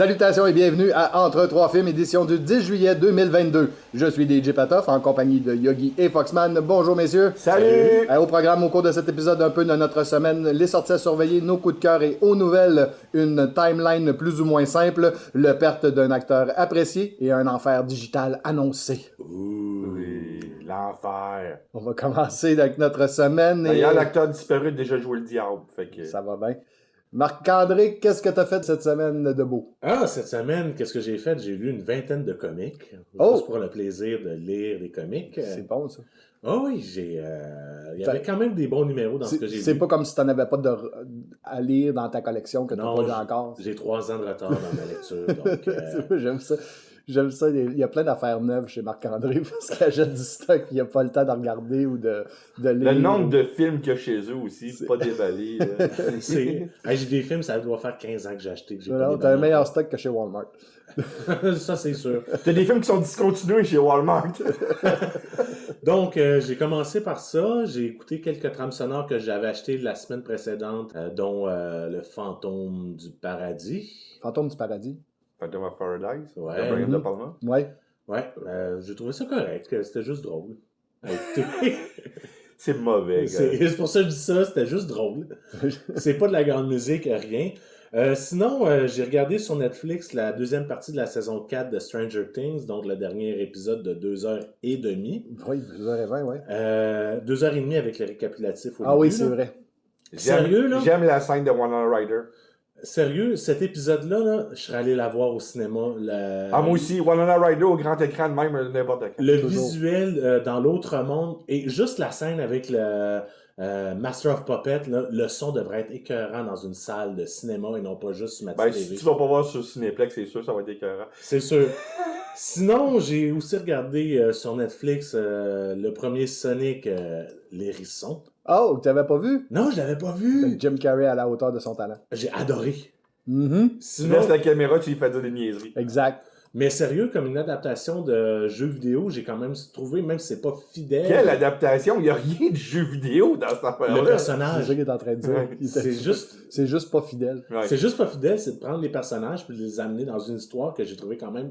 Salutations et bienvenue à Entre trois films, édition du 10 juillet 2022. Je suis DJ Patoff en compagnie de Yogi et Foxman. Bonjour messieurs. Salut! Au programme au cours de cet épisode, un peu de notre semaine, les sorties à surveiller, nos coups de cœur et aux nouvelles, une timeline plus ou moins simple, le perte d'un acteur apprécié et un enfer digital annoncé. Oui, l'enfer. On va commencer avec notre semaine. D'ailleurs, l'acteur disparu a déjà joué le diable. Fait que... Ça va bien. Marc-André, qu'est-ce que t'as fait cette semaine de beau? Ah, cette semaine, qu'est-ce que j'ai fait? J'ai lu une vingtaine de comics. Oh! Juste pour le plaisir de lire des comics. C'est bon, ça. Oh oui, il y avait quand même des bons numéros dans ce que j'ai lu. C'est pas comme si t'en avais pas à lire dans ta collection que t'as pas lu encore. J'ai 3 ans de retard dans ma lecture. Donc, J'aime ça. J'aime ça. Il y a plein d'affaires neuves chez Marc-André parce qu'il achète du stock il n'y a pas le temps de regarder ou de lire. Le nombre de films qu'il y a chez eux aussi, c'est pas déballé. J'ai des films, ça doit faire 15 ans que j'ai acheté. T'as un meilleur stock que chez Walmart. Ça, c'est sûr. T'as des films qui sont discontinués chez Walmart. Donc, j'ai commencé par ça. J'ai écouté quelques trames sonores que j'avais achetées la semaine précédente, dont Le Fantôme du Paradis. Fantôme du Paradis. Phantom of Paradise. Ouais. De Brian De Palma. Ouais. Ouais, j'ai trouvé ça correct. C'était juste drôle. à écouter. C'est mauvais, gars. C'est pour ça que je dis ça, c'était juste drôle. C'est pas de la grande musique, rien. Sinon, j'ai regardé sur Netflix la deuxième partie de la saison 4 de Stranger Things, donc le dernier épisode de 2h30. Oui, 2h20, ouais. 2h30 avec le récapitulatif au Ah début. oui, c'est vrai. Sérieux, là? J'aime la scène de Winona Ryder. Sérieux, cet épisode-là, je serais allé la voir au cinéma. Moi aussi, Winona Ryder au grand écran de même n'importe quand. Le Toujours. visuel dans l'autre monde et juste la scène avec le Master of Puppets, là, le son devrait être écœurant dans une salle de cinéma et non pas juste sur ma Ben, TV. si tu vas pas voir sur Cinéplex, c'est sûr, ça va être écœurant. C'est sûr. Sinon, j'ai aussi regardé sur Netflix le premier Sonic, l'hérisson. Oh, tu t'avais pas vu? Non, je l'avais pas vu. Jim Carrey à la hauteur de son talent. J'ai adoré. Mm-hmm. Tu Sinon, laisses la caméra, tu lui fais dire des niaiseries. Exact. mais sérieux, comme une adaptation de jeu vidéo, j'ai quand même trouvé, même si c'est pas fidèle, Quelle adaptation? Il n'y a rien de jeu vidéo dans cette le affaire-là. C'est personnage. ça qu'il est en train de dire. Ouais. C'est juste pas fidèle. Ouais. C'est juste pas fidèle, c'est de prendre les personnages puis de les amener dans une histoire que j'ai trouvé quand même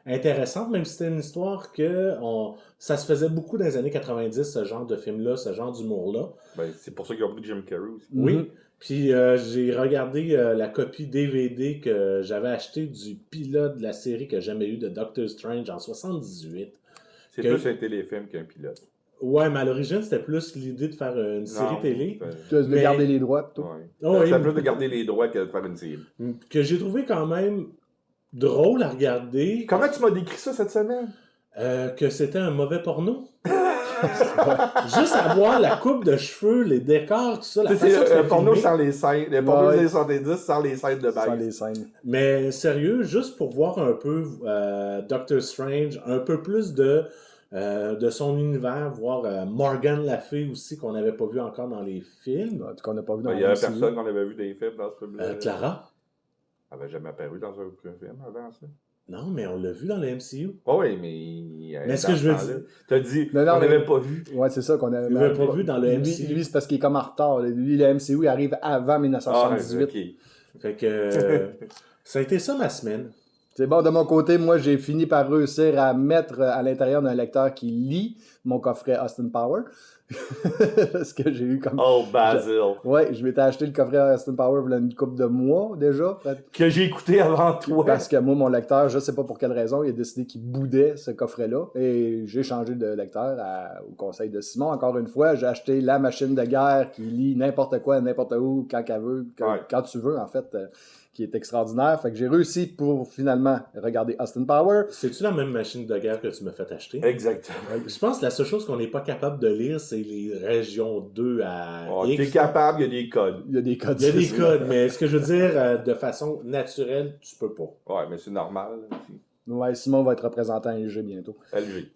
intéressante, même si c'était une histoire que ça se faisait beaucoup dans les années 90, ce genre de film-là, ce genre d'humour-là. Ben, c'est pour ça qu'ils ont pris Jim Carrey aussi. Oui. Mhm. Puis j'ai regardé la copie DVD que j'avais acheté du pilote de la série que j'ai jamais eu de Doctor Strange en 78. C'est Que- plus un téléfilm qu'un pilote. Ouais, mais à l'origine, c'était plus l'idée de faire une série télé. Tu as Mais- garder les droits, toi. Ouais. Oh, oui. C'est plus de garder les droits que de faire une série. Que j'ai trouvé quand même drôle à regarder. Comment tu m'as décrit ça cette semaine? Que c'était un mauvais porno. Juste à voir la coupe de cheveux, les décors, tout ça, la Tu sais, façon que c'est c'était un porno filmé. sans les scènes. Le porno Ouais. des années 70 sans les scènes de Sans bail. les scènes. Mais sérieux, juste pour voir un peu Doctor Strange, un peu plus de son univers, voir Morgan la fée aussi, qu'on n'avait pas vu encore dans les films. En tout cas, on n'a pas vu dans Ben, il y avait le MCU. personne qu'on avait vu des films dans ce film-là. Clara? Elle avait jamais apparu dans un film avant ça. Non, mais on l'a vu dans le MCU. Oh, oui, mais. Mais ce que je veux dire- Tu as dit, Non, on non, mais- n'avait pas vu. Ouais, c'est ça qu'on avait. Il l'avait pas vu dans le Lui, MCU. lui, c'est parce qu'il est comme en retard. Lui, le MCU, il arrive avant 1978. ok. Fait que ça a été ça ma semaine. C'est bon, de mon côté, moi, j'ai fini par réussir à mettre à l'intérieur d'un lecteur qui lit mon coffret Austin Power. Ce que j'ai eu comme... Oh, Basil. Ouais, je m'étais acheté le coffret Austin Power il y a une couple de mois déjà. Que j'ai écouté avant toi. Parce que moi, mon lecteur, je sais pas pour quelle raison, il a décidé qu'il boudait ce coffret-là. Et j'ai changé de lecteur au conseil de Simon. Encore une fois, j'ai acheté la machine de guerre qui lit n'importe quoi, n'importe où, quand qu'elle veut, quand tu veux, en fait, qui est extraordinaire. Fait que j'ai réussi pour finalement regarder Austin Power. C'est-tu la même machine de guerre que tu m'as fait acheter? Exactement. Je pense que la seule chose qu'on n'est pas capable de lire, c'est les régions 2 à Oh, X. t'es capable, il y a des codes. Il y a des codes. Il y a des c'est codes, mais ce que je veux dire, de façon naturelle, tu peux pas. Ouais, mais c'est normal. aussi. Ouais, Simon va être représentant LG bientôt. LG.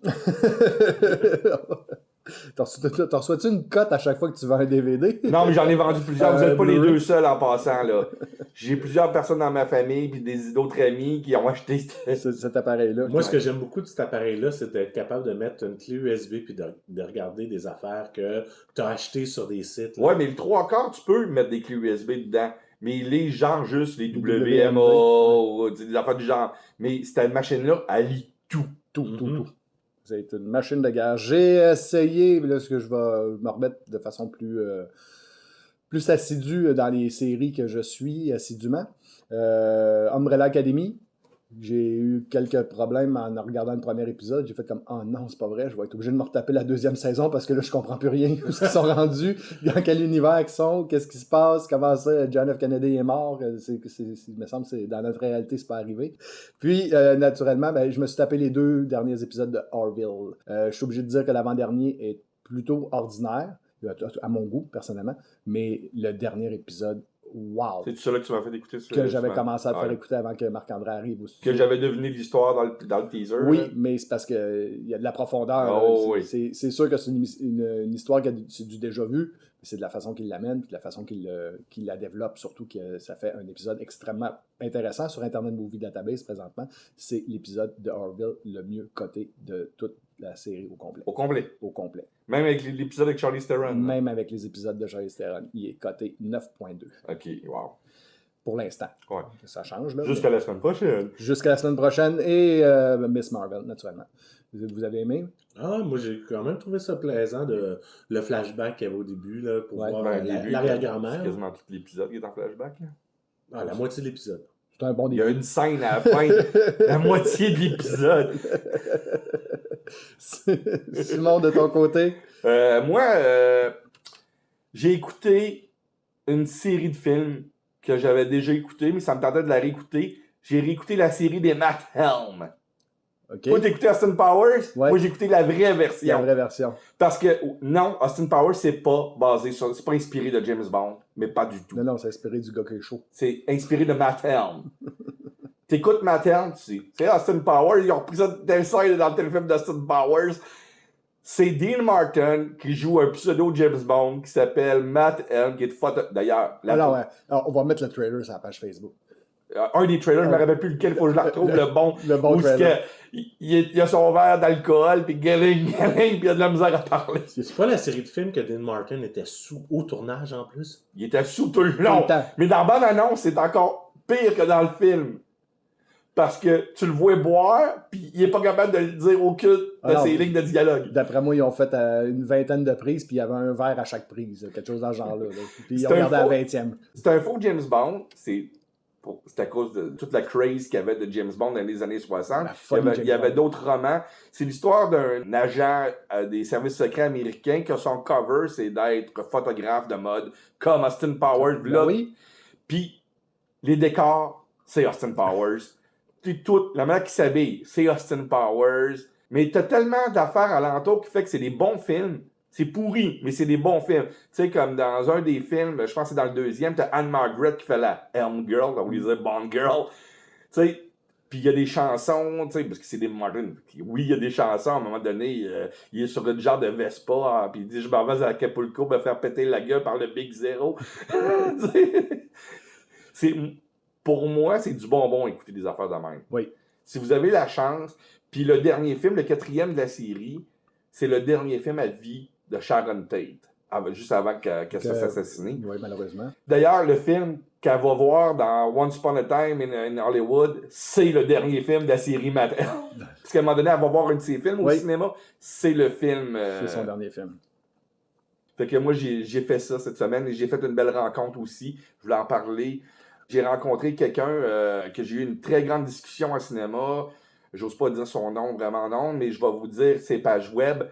T'en reçois-tu une cote à chaque fois que tu vends un DVD? Non, mais j'en ai vendu plusieurs. Vous n'êtes pas les Blu-ray. deux seuls en passant, là. J'ai plusieurs personnes dans ma famille puis d'autres amis qui ont acheté Cet appareil-là. Moi, ce que j'aime beaucoup de cet appareil-là, c'est d'être capable de mettre une clé USB puis de regarder des affaires que tu as achetées sur des sites. là. Ouais, mais le 3/4, tu peux mettre des clés USB dedans. mais il lit genre juste les Les WMA, WMD, des affaires du genre. Mais cette machine-là, elle lit tout. Tout. Mhm. C'est une machine de guerre. J'ai essayé, là, ce que je vais me remettre de façon plus assidue dans les séries que je suis assidûment. Umbrella Academy. J'ai eu quelques problèmes en regardant le premier épisode. J'ai fait comme, oh non, c'est pas vrai, je vais être obligé de me retaper la deuxième saison parce que là, je comprends plus rien. Où ils sont rendus, dans quel univers ils sont, qu'est-ce qui se passe, comment ça, John F. Kennedy est mort. Il me semble que dans notre réalité, c'est pas arrivé. Puis, naturellement, ben, je me suis tapé les 2 derniers épisodes de Orville. Je suis obligé de dire que l'avant-dernier est plutôt ordinaire, à mon goût, personnellement, mais le dernier épisode, wow! C'est ça là que tu m'as fait écouter. Que j'avais commencé à te faire écouter avant que Marc-André arrive aussi. Que j'avais deviné l'histoire dans le teaser. Oui, là. mais c'est parce qu'il y a de la profondeur. Oh, là. oui. C'est sûr que c'est une histoire qui c'est du déjà vu, mais c'est de la façon qu'il l'amène, puis de la façon qu'il la développe, surtout que ça fait un épisode extrêmement intéressant sur Internet Movie Database présentement. C'est l'épisode de Orville le mieux coté de toute la série au complet. Au complet. Au complet. Même avec l'épisode avec Charlize Theron. Même avec les épisodes de Charlize Theron, il est coté 9.2 Ok, wow. pour l'instant. Ouais. Ça change, là. Jusqu'à la semaine prochaine. Jusqu'à la semaine prochaine et Miss Marvel, naturellement. Vous avez aimé? Ah, moi, j'ai quand même trouvé ça plaisant, le flashback qu'il y avait au début, là, pour Ouais. voir Ben, au début, l'arrière-grand-mère. c'est quasiment tout l'épisode qui est en flashback. Là. Ah, la moitié de l'épisode. C'est un bon Il y début. a une scène à la fin, la moitié de l'épisode. Simon, de ton côté? Moi, j'ai écouté une série de films que j'avais déjà écouté, mais ça me tentait de la réécouter. J'ai réécouté la série des Matt Helm. OK. Toi, t'as écouté Austin Powers? Ouais. Moi, j'ai écouté la vraie La version. vraie version. Parce que, non, Austin Powers, c'est pas inspiré de James Bond, mais pas du tout. Non, c'est inspiré du gars qui est chaud. C'est inspiré de Matt Helm. T'écoutes Matt Helm, tu sais. C'est Austin Powers, ils ont repris ça tel side dans le téléfilm d'Austin Powers. C'est Dean Martin qui joue un pseudo James Bond qui s'appelle Matt Helm, qui est photo. D'ailleurs, Alors, on va mettre le trailer sur la page Facebook. un des trailers, je me rappelle plus lequel, il faut que je la retrouve, le bon. Le bon où trailer. il a son verre d'alcool, puis galing, puis il a de la misère à parler. C'est pas la série de films que Dean Martin était au tournage en plus? Il était sous tout le Tout long. le temps. Mais dans la bande-annonce, c'est encore pire que dans le film. Parce que tu le vois boire, puis il est pas capable de le dire aucune de Alors, ses lignes de dialogue. D'après moi, ils ont fait une vingtaine de prises, puis il y avait un verre à chaque prise, là, quelque chose dans ce genre-là. Puis ils C'est ont un regardé à faux- la 20e. C'est un faux James Bond. C'est à cause de toute la craze qu'il y avait de James Bond dans les années 60. La folie Il y avait James Bond. d'autres romans. C'est l'histoire d'un agent des services secrets américains que son cover, c'est d'être photographe de mode, comme Austin Powers. Ben Là. oui. Puis les décors, c'est Austin Powers. Puis la manière qu'il s'habille, c'est Austin Powers. Mais t'as tellement d'affaires alentour qui fait que c'est des bons films. C'est pourri, mais c'est des bons films. Tu sais, comme dans un des films, je pense que c'est dans le deuxième, t'as Anne-Margaret qui fait la Helm Girl, on disait Bond Girl. Tu sais, puis il y a des chansons, tu sais, parce que c'est des Martin. Oui, il y a des chansons, à un moment donné, il est sur le genre de Vespa, puis il dit « Je m'en vais à Acapulco me faire péter la gueule par le Big Zero. » Pour moi, c'est du bonbon écouter des affaires de même. Oui. Si vous avez la chance, puis le dernier film, le 4e de la série, c'est le dernier film à vie de Sharon Tate, juste avant qu'elle se fasse assassiner. Oui, malheureusement. D'ailleurs, le film qu'elle va voir dans Once Upon a Time in Hollywood, c'est le dernier film de la série Matt Helm. Parce qu'à un moment donné, elle va voir un de ses films au Oui. cinéma, c'est le film... C'est son dernier film. Fait que moi, j'ai fait ça cette semaine et j'ai fait une belle rencontre aussi. Je voulais en parler. J'ai rencontré quelqu'un que j'ai eu une très grande discussion au cinéma. J'ose pas dire son nom, vraiment non, mais je vais vous dire ses pages web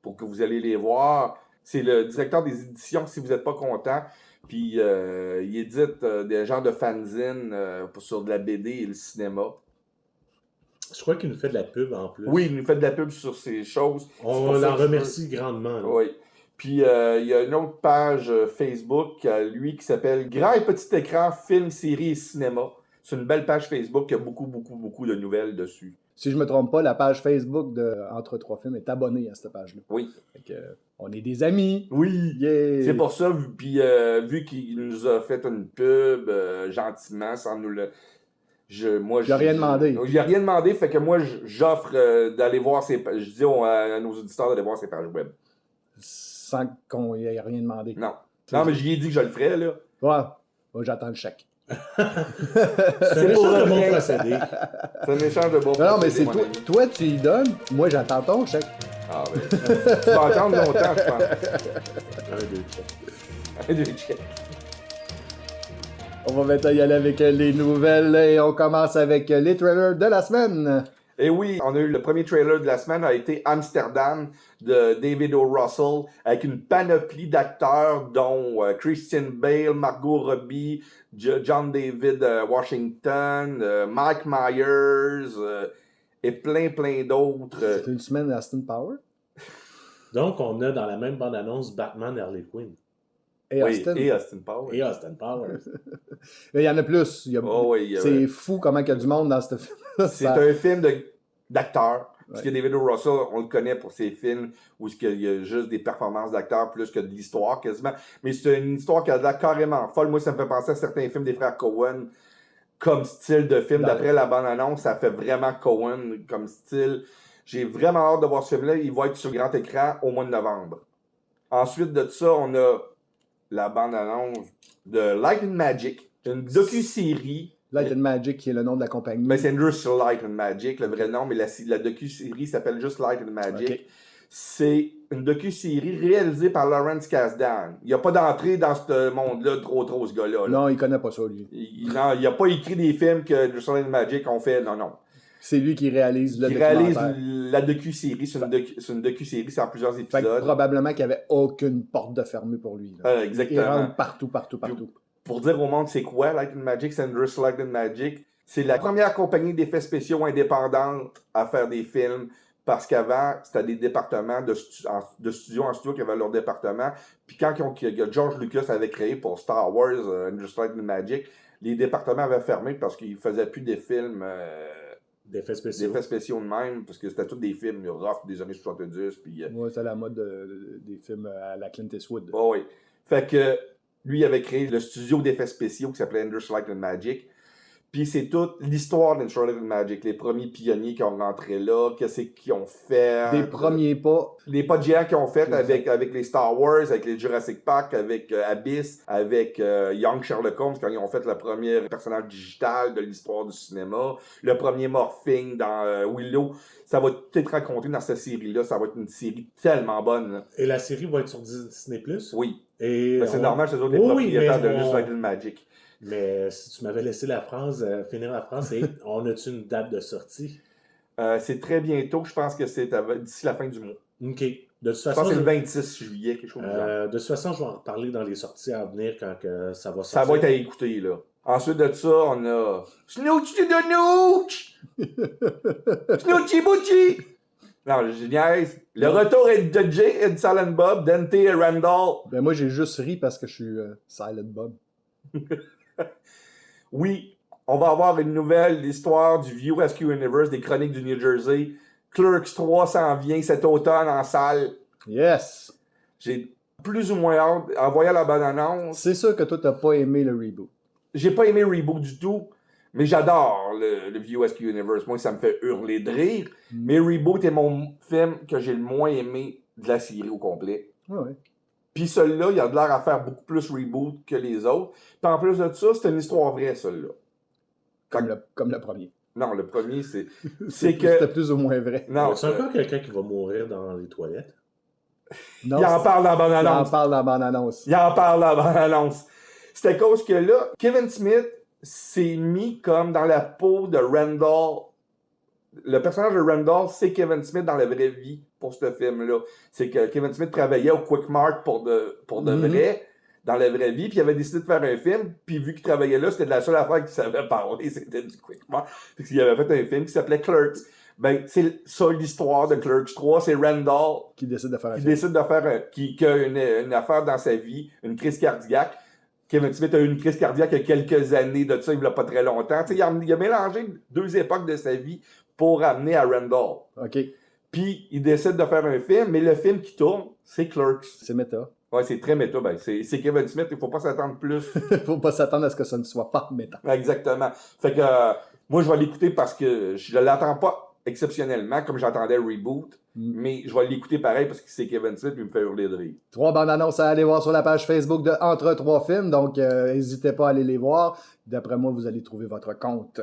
pour que vous allez les voir. C'est le directeur des éditions, si vous n'êtes pas content. Puis il édite des genres de fanzines sur de la BD et le cinéma. Je crois qu'il nous fait de la pub en plus. Oui, il nous fait de la pub sur ces choses. C'est pour On ça l'en que je veux- remercie grandement. là. Oui. Puis, il y a une autre page Facebook, lui, qui s'appelle Grand et Petit Écran, Film, Série et Cinéma. C'est une belle page Facebook qui a beaucoup de nouvelles dessus. Si je me trompe pas, la page Facebook de Entre Trois Films est abonnée à cette page-là. Oui. Fait que, on est des amis. Oui. Yeah. C'est pour ça, puis vu qu'il nous a fait une pub gentiment, sans nous le... Moi, Il a rien demandé. Il a rien demandé, fait que moi, j'offre d'aller voir ses pages. Je dis à nos auditeurs d'aller voir ses pages web. Sans qu'on y ait rien demandé. Non. Non, mais j'y ai dit que je le ferais, là. Ouais. Moi, j'attends le chèque. C'est un échange de bon procédé. C'est un échange de bons Non, mais procédés, c'est mon toi, ami. toi, tu y donnes, moi, j'attends ton chèque. Ah, ben, tu vas attendre longtemps, je pense. Un, deux, check. Deux checks. On va maintenant y aller avec les nouvelles et on commence avec les trailers de la semaine. Et oui, on a eu le premier trailer de la semaine, a été Amsterdam de David O. Russell, avec une panoplie d'acteurs, dont Christian Bale, Margot Robbie, John David Washington, Mike Myers, et plein d'autres. C'est une semaine Austin Power. Donc, on a dans la même bande-annonce Batman et Harley Quinn. Et Oui, Austin. et Austin Powers. Et Austin Powers. Mais il y en a plus. Oh oui, c'est fou comment il y a du monde dans ce film. c'est un film d'acteurs. Parce Ouais. que David O. Russell, on le connaît pour ses films où il y a juste des performances d'acteurs plus que de l'histoire quasiment. Mais c'est une histoire qui a l'air carrément folle. Moi, ça me fait penser à certains films des frères Coen comme style de film. D'après la bande-annonce, ça fait vraiment Coen comme style. J'ai vraiment hâte de voir ce film-là. Il va être sur grand écran au mois de novembre. Ensuite de ça, on a la bande-annonce de Light and Magic, une docu-série. Light and Magic, qui est le nom de la compagnie. Mais c'est juste Light and Magic, le vrai nom, mais la docu-série s'appelle juste Light and Magic. Ok. C'est une docu-série réalisée par Lawrence Kasdan. Il n'y a pas d'entrée dans ce monde-là trop ce gars-là. là. Non, il connaît pas ça, lui. Il n'a pas écrit des films que Just Light and Magic ont fait. Non. C'est lui qui réalise le Il réalise documentaire. la docu-série. C'est une docu-série, c'est en plusieurs Fait que épisodes. probablement qu'il n'y avait aucune porte de fermée pour lui. Là. Il Exactement. rentre partout. Pour dire au monde c'est quoi Light and Magic, c'est Just Light and Magic. C'est la première compagnie d'effets spéciaux indépendante à faire des films. Parce qu'avant, c'était des départements de studio en studio qui avaient leur département. Puis quand George Lucas avait créé pour Star Wars Just Light and Magic, les départements avaient fermé parce qu'ils ne faisaient plus des films D'effets spéciaux. d'effets spéciaux de même. Parce que c'était tous des films rough des années 70. Puis, Moi, c'est la mode des films à la Clint Eastwood. oh oui. Fait que lui, il avait créé le studio d'effets spéciaux qui s'appelait Just Light and Magic. Puis c'est toute l'histoire d'Inter Light and Magic. Les premiers pionniers qui ont rentré là, qu'est-ce qu'ils ont fait. Des premiers pas. Les pas de géants qu'ils ont fait avec les Star Wars, avec les Jurassic Park, avec Abyss, avec Young Sherlock Holmes, quand ils ont fait le premier personnage digital de l'histoire du cinéma, le premier morphing dans Willow. Ça va tout être raconté dans cette série-là. Ça va être une série tellement bonne. Là. Et la série va être sur Disney+. Oui. Et Ben, c'est normal, c'est eux autres les propriétaires de Just Light and Magic. Mais si tu m'avais laissé la phrase, finir la phrase, c'est on a-tu une date de sortie? C'est très bientôt, je pense que c'est d'ici la fin du mois. OK. De toute Je façon, pense que c'est le 26 juillet, quelque chose comme ça. de toute façon, je vais en reparler dans les sorties à venir quand que ça va Ça sortir. va être à écouter, là. Ensuite de ça, on a Snooch to the Nooch! Snoochy Boochie! Non, je niaise. Le retour est de Jay et de Silent Bob, Dante et Randall. Ben moi, j'ai juste ri parce que je suis Silent Bob. Oui, on va avoir une nouvelle histoire du View Rescue Universe des Chroniques du New Jersey. Clerks 3 s'en vient cet automne en salle. Yes! J'ai plus ou moins hâte. En voyant la bande-annonce, C'est sûr que toi, t'as pas aimé le reboot. j'ai pas aimé Reboot du tout, mais j'adore le View Rescue Universe. Moi, ça me fait hurler de rire. Mais Reboot est mon film que j'ai le moins aimé de la série au complet. Ouais. Puis celui-là, il a de l'air à faire beaucoup plus reboot que les autres. Puis en plus de ça, c'est une histoire vraie, celui-là. Comme le premier. Non, le premier, c'est C'était que... plus ou moins vrai. Non, C'est encore quelqu'un qui va mourir dans les toilettes? Non, il en parle dans la il en bande-annonce. parle dans la bande-annonce. Il en parle dans la bande-annonce. C'est à cause que là, Kevin Smith s'est mis comme dans la peau de Randall. Le personnage de Randall, c'est Kevin Smith dans la vraie vie pour ce film-là. C'est que Kevin Smith travaillait au Quick Mart pour de vrai, dans la vraie vie, puis il avait décidé de faire un film, puis vu qu'il travaillait là, c'était de la seule affaire qu'il savait parler, c'était du Quick Mart. Puis il avait fait un film qui s'appelait Clerks. Ben, c'est ça l'histoire de Clerks 3, c'est Randall Qui décide de faire un qui film. décide de faire qui a une affaire dans sa vie, une crise cardiaque. Kevin Smith a eu une crise cardiaque il y a quelques années de ça, il n'y a pas très longtemps. Il a mélangé deux époques de sa vie pour amener à Randall. OK. Puis il décide de faire un film, mais le film qui tourne, c'est Clerks. C'est méta. Ouais, c'est très méta. Ben, c'est Kevin Smith, il ne faut pas s'attendre plus. Faut pas s'attendre à ce que ça ne soit pas méta. Exactement. Fait que moi, je vais l'écouter parce que je ne l'attends pas exceptionnellement, comme j'entendais Reboot, mais je vais l'écouter pareil parce que c'est Kevin Smith et il me fait hurler de rire. 3 bandes annonces à aller voir sur la page Facebook de Entre 3 films, donc n'hésitez pas à aller les voir. D'après moi, vous allez trouver votre compte.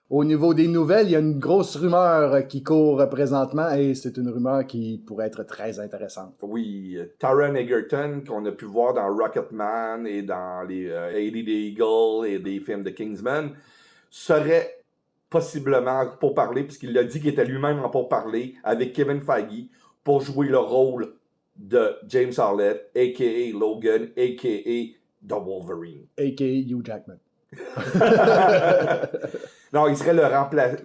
Au niveau des nouvelles, il y a une grosse rumeur qui court présentement et c'est une rumeur qui pourrait être très intéressante. Oui, Taron Egerton, qu'on a pu voir dans Rocketman et dans les 80 Day Eagle et des films de Kingsman, serait possiblement pour parler, puisqu'il a dit qu'il était lui-même en pourparler avec Kevin Feige pour jouer le rôle de James Arlett, a.k.a. Logan, a.k.a. The Wolverine. A.k.a. Hugh Jackman. Non, il serait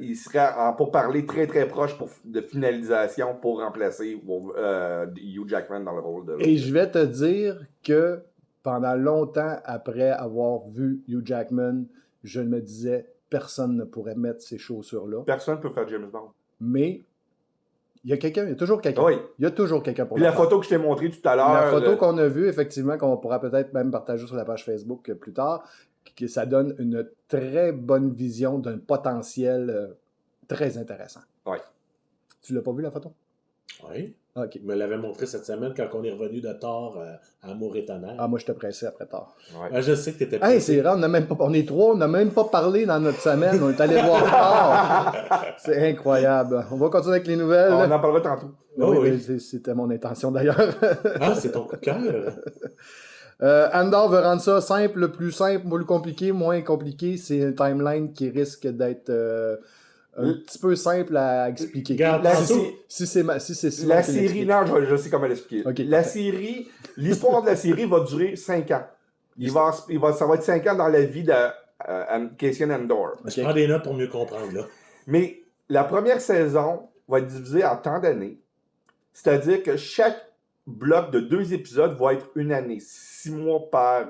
il serait en pourparler très très proche de finalisation pour remplacer Hugh Jackman dans le rôle de Logan. Et je vais te dire que pendant longtemps après avoir vu Hugh Jackman, je me disais personne ne pourrait mettre ces chaussures-là. Personne ne peut faire James Bond. Mais il y a quelqu'un, il y a toujours quelqu'un. Oui. Il y a toujours quelqu'un pour Puis le la faire. photo que je t'ai montrée tout à l'heure. La photo qu'on a vue, effectivement, qu'on pourra peut-être même partager sur la page Facebook plus tard, que ça donne une très bonne vision d'un potentiel très intéressant. Oui. Tu l'as pas vu, la photo? Oui. OK. Il me l'avait montré cette semaine quand on est revenu de Thor à Amour et Tonnerre. Ah, moi, je te pressé après tard. Ouais. Je sais que t'étais Hey, c'est rare, on est trois, on n'a même pas parlé dans notre semaine. On est allé voir Thor. C'est incroyable. On va continuer avec les nouvelles. On en parlera tantôt. Oui, oui. mais c'était mon intention d'ailleurs. Ah, c'est ton coup de cœur. Andor veut rendre ça simple, plus compliqué, moins compliqué. C'est une timeline qui risque d'être un petit peu simple à expliquer. Regarde, La, tantôt- Si c'est si la long qu'il série, l'explique. non, je sais comment l'expliquer. Ok. La série, l'histoire de la série va durer 5 ans. Ça va être 5 ans dans la vie de Cassian Andor. Je prends des notes pour mieux comprendre, là. Mais la première saison va être divisée en temps d'années. C'est-à-dire que chaque bloc de 2 épisodes va être une année. 6 mois par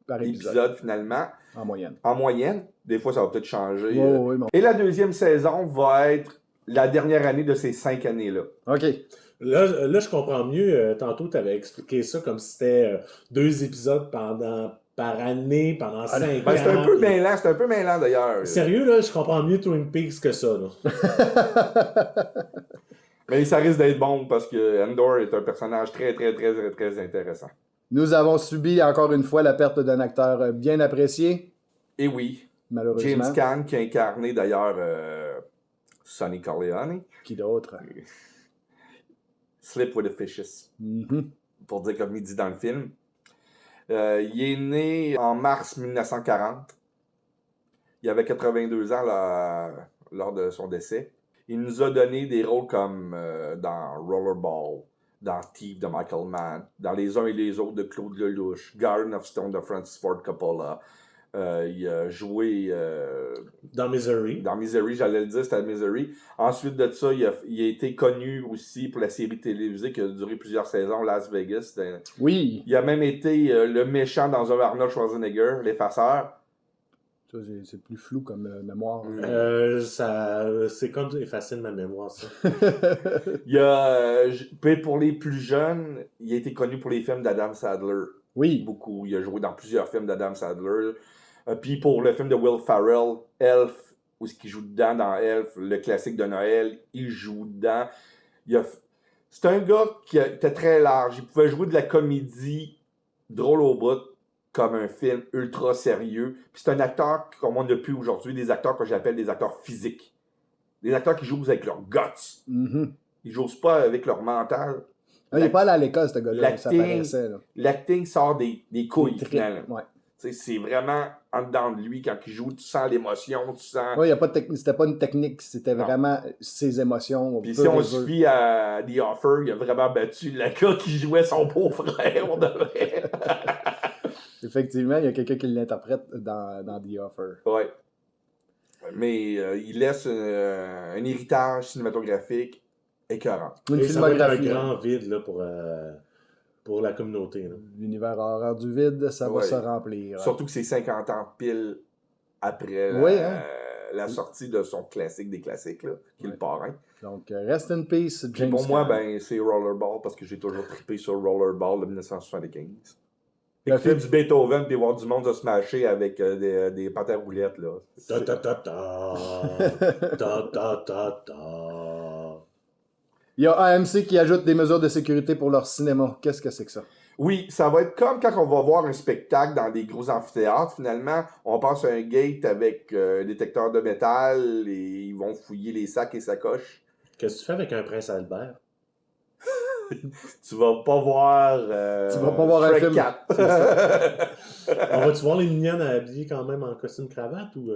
Par épisode, finalement, en moyenne. en moyenne. Des fois, ça va peut-être changer. Oui, bon. Et la deuxième saison va être la dernière année de ces 5 années-là. OK. Là, je comprends mieux. Tantôt, tu avais expliqué ça comme si c'était 2 épisodes par année, pendant 5 Ben, ans. c'est un peu mêlant d'ailleurs. Sérieux, là, je comprends mieux Twin Peaks que ça, là. Mais ça risque d'être bon parce que Andor est un personnage très, très, très, très, très intéressant. Nous avons subi encore une fois la perte d'un acteur bien apprécié, Et oui, malheureusement. James Caan qui a incarné d'ailleurs Sonny Corleone, Qui d'autre? Sleep with the Fishes, Mhm. pour dire comme il dit dans le film. Il est né en mars 1940. Il avait 82 ans lors de son décès. Il nous a donné des rôles comme dans Rollerball, dans Thief de Michael Mann, dans Les uns et les autres de Claude Lelouch, Garden of Stone de Francis Ford Coppola. Il a joué Dans Misery. dans Misery, j'allais le dire, c'était Misery. Ensuite de ça, il a été connu aussi pour la série télévisée qui a duré plusieurs saisons, Las Vegas. Oui. Il a même été le méchant dans un Arnold Schwarzenegger, L'Effaceur. Ça, c'est plus flou comme mémoire. C'est comme effacer de ma mémoire, ça. Il a, pour les plus jeunes, il a été connu pour les films d'Adam Sandler. Oui. Beaucoup. Il a joué dans plusieurs films d'Adam Sandler. Puis pour le film de Will Ferrell, Elf, où ce qu'il joue dedans dans Elf, le classique de Noël, il joue dedans. C'est un gars qui était très large. Il pouvait jouer de la comédie drôle au bout, comme un film ultra sérieux. Puis c'est un acteur, comme on n'a plus aujourd'hui, des acteurs que j'appelle des acteurs physiques. Des acteurs qui jouent avec leur guts. Mhm. Ils jouent pas avec leur mental. Il n'est pas allé à l'école, ce gars-là. Ça L'acting- paraissait. Là. L'acting sort des couilles, Des tripes, finalement. ouais. Tu sais, c'est vraiment en dedans de lui, quand il joue, tu sens l'émotion, tu sens... Ouais, c'était pas une technique, c'était Non. vraiment ses émotions. Puis pur si on et se dur. fie à The Offer, il a vraiment battu le gars qui jouait son beau-frère, on devrait. Effectivement, il y a quelqu'un qui l'interprète dans The Offer. Ouais. Mais il laisse un héritage cinématographique écœurant. Une Et ça va être un filmographie. grand vide là, pour la communauté. Là. L'univers horreur du vide, ça va Ouais. se remplir. Surtout que c'est 50 ans pile après Oui, hein? la sortie de son classique des classiques, là, qui est Ouais. le parrain. Donc, rest in peace, Puis James pour moi, Caan. ben, c'est Rollerball parce que j'ai toujours trippé sur Rollerball de 1975. Le Écouter film- du Beethoven puis voir du monde se smasher avec des pâtes à roulettes, là. Ta ta ta ta. Ta ta ta ta. Il y a AMC qui ajoute des mesures de sécurité pour leur cinéma. Qu'est-ce que c'est que ça? Oui, ça va être comme quand on va voir un spectacle dans des gros amphithéâtres. Finalement, on passe à un gate avec un détecteur de métal et ils vont fouiller les sacs et sacoches. Qu'est-ce que tu fais avec un prince Albert? Tu vas pas voir. Tu vas pas voir un Shrek film. 4. On va-tu voir les mignonnes habillées quand même en costume cravate ou.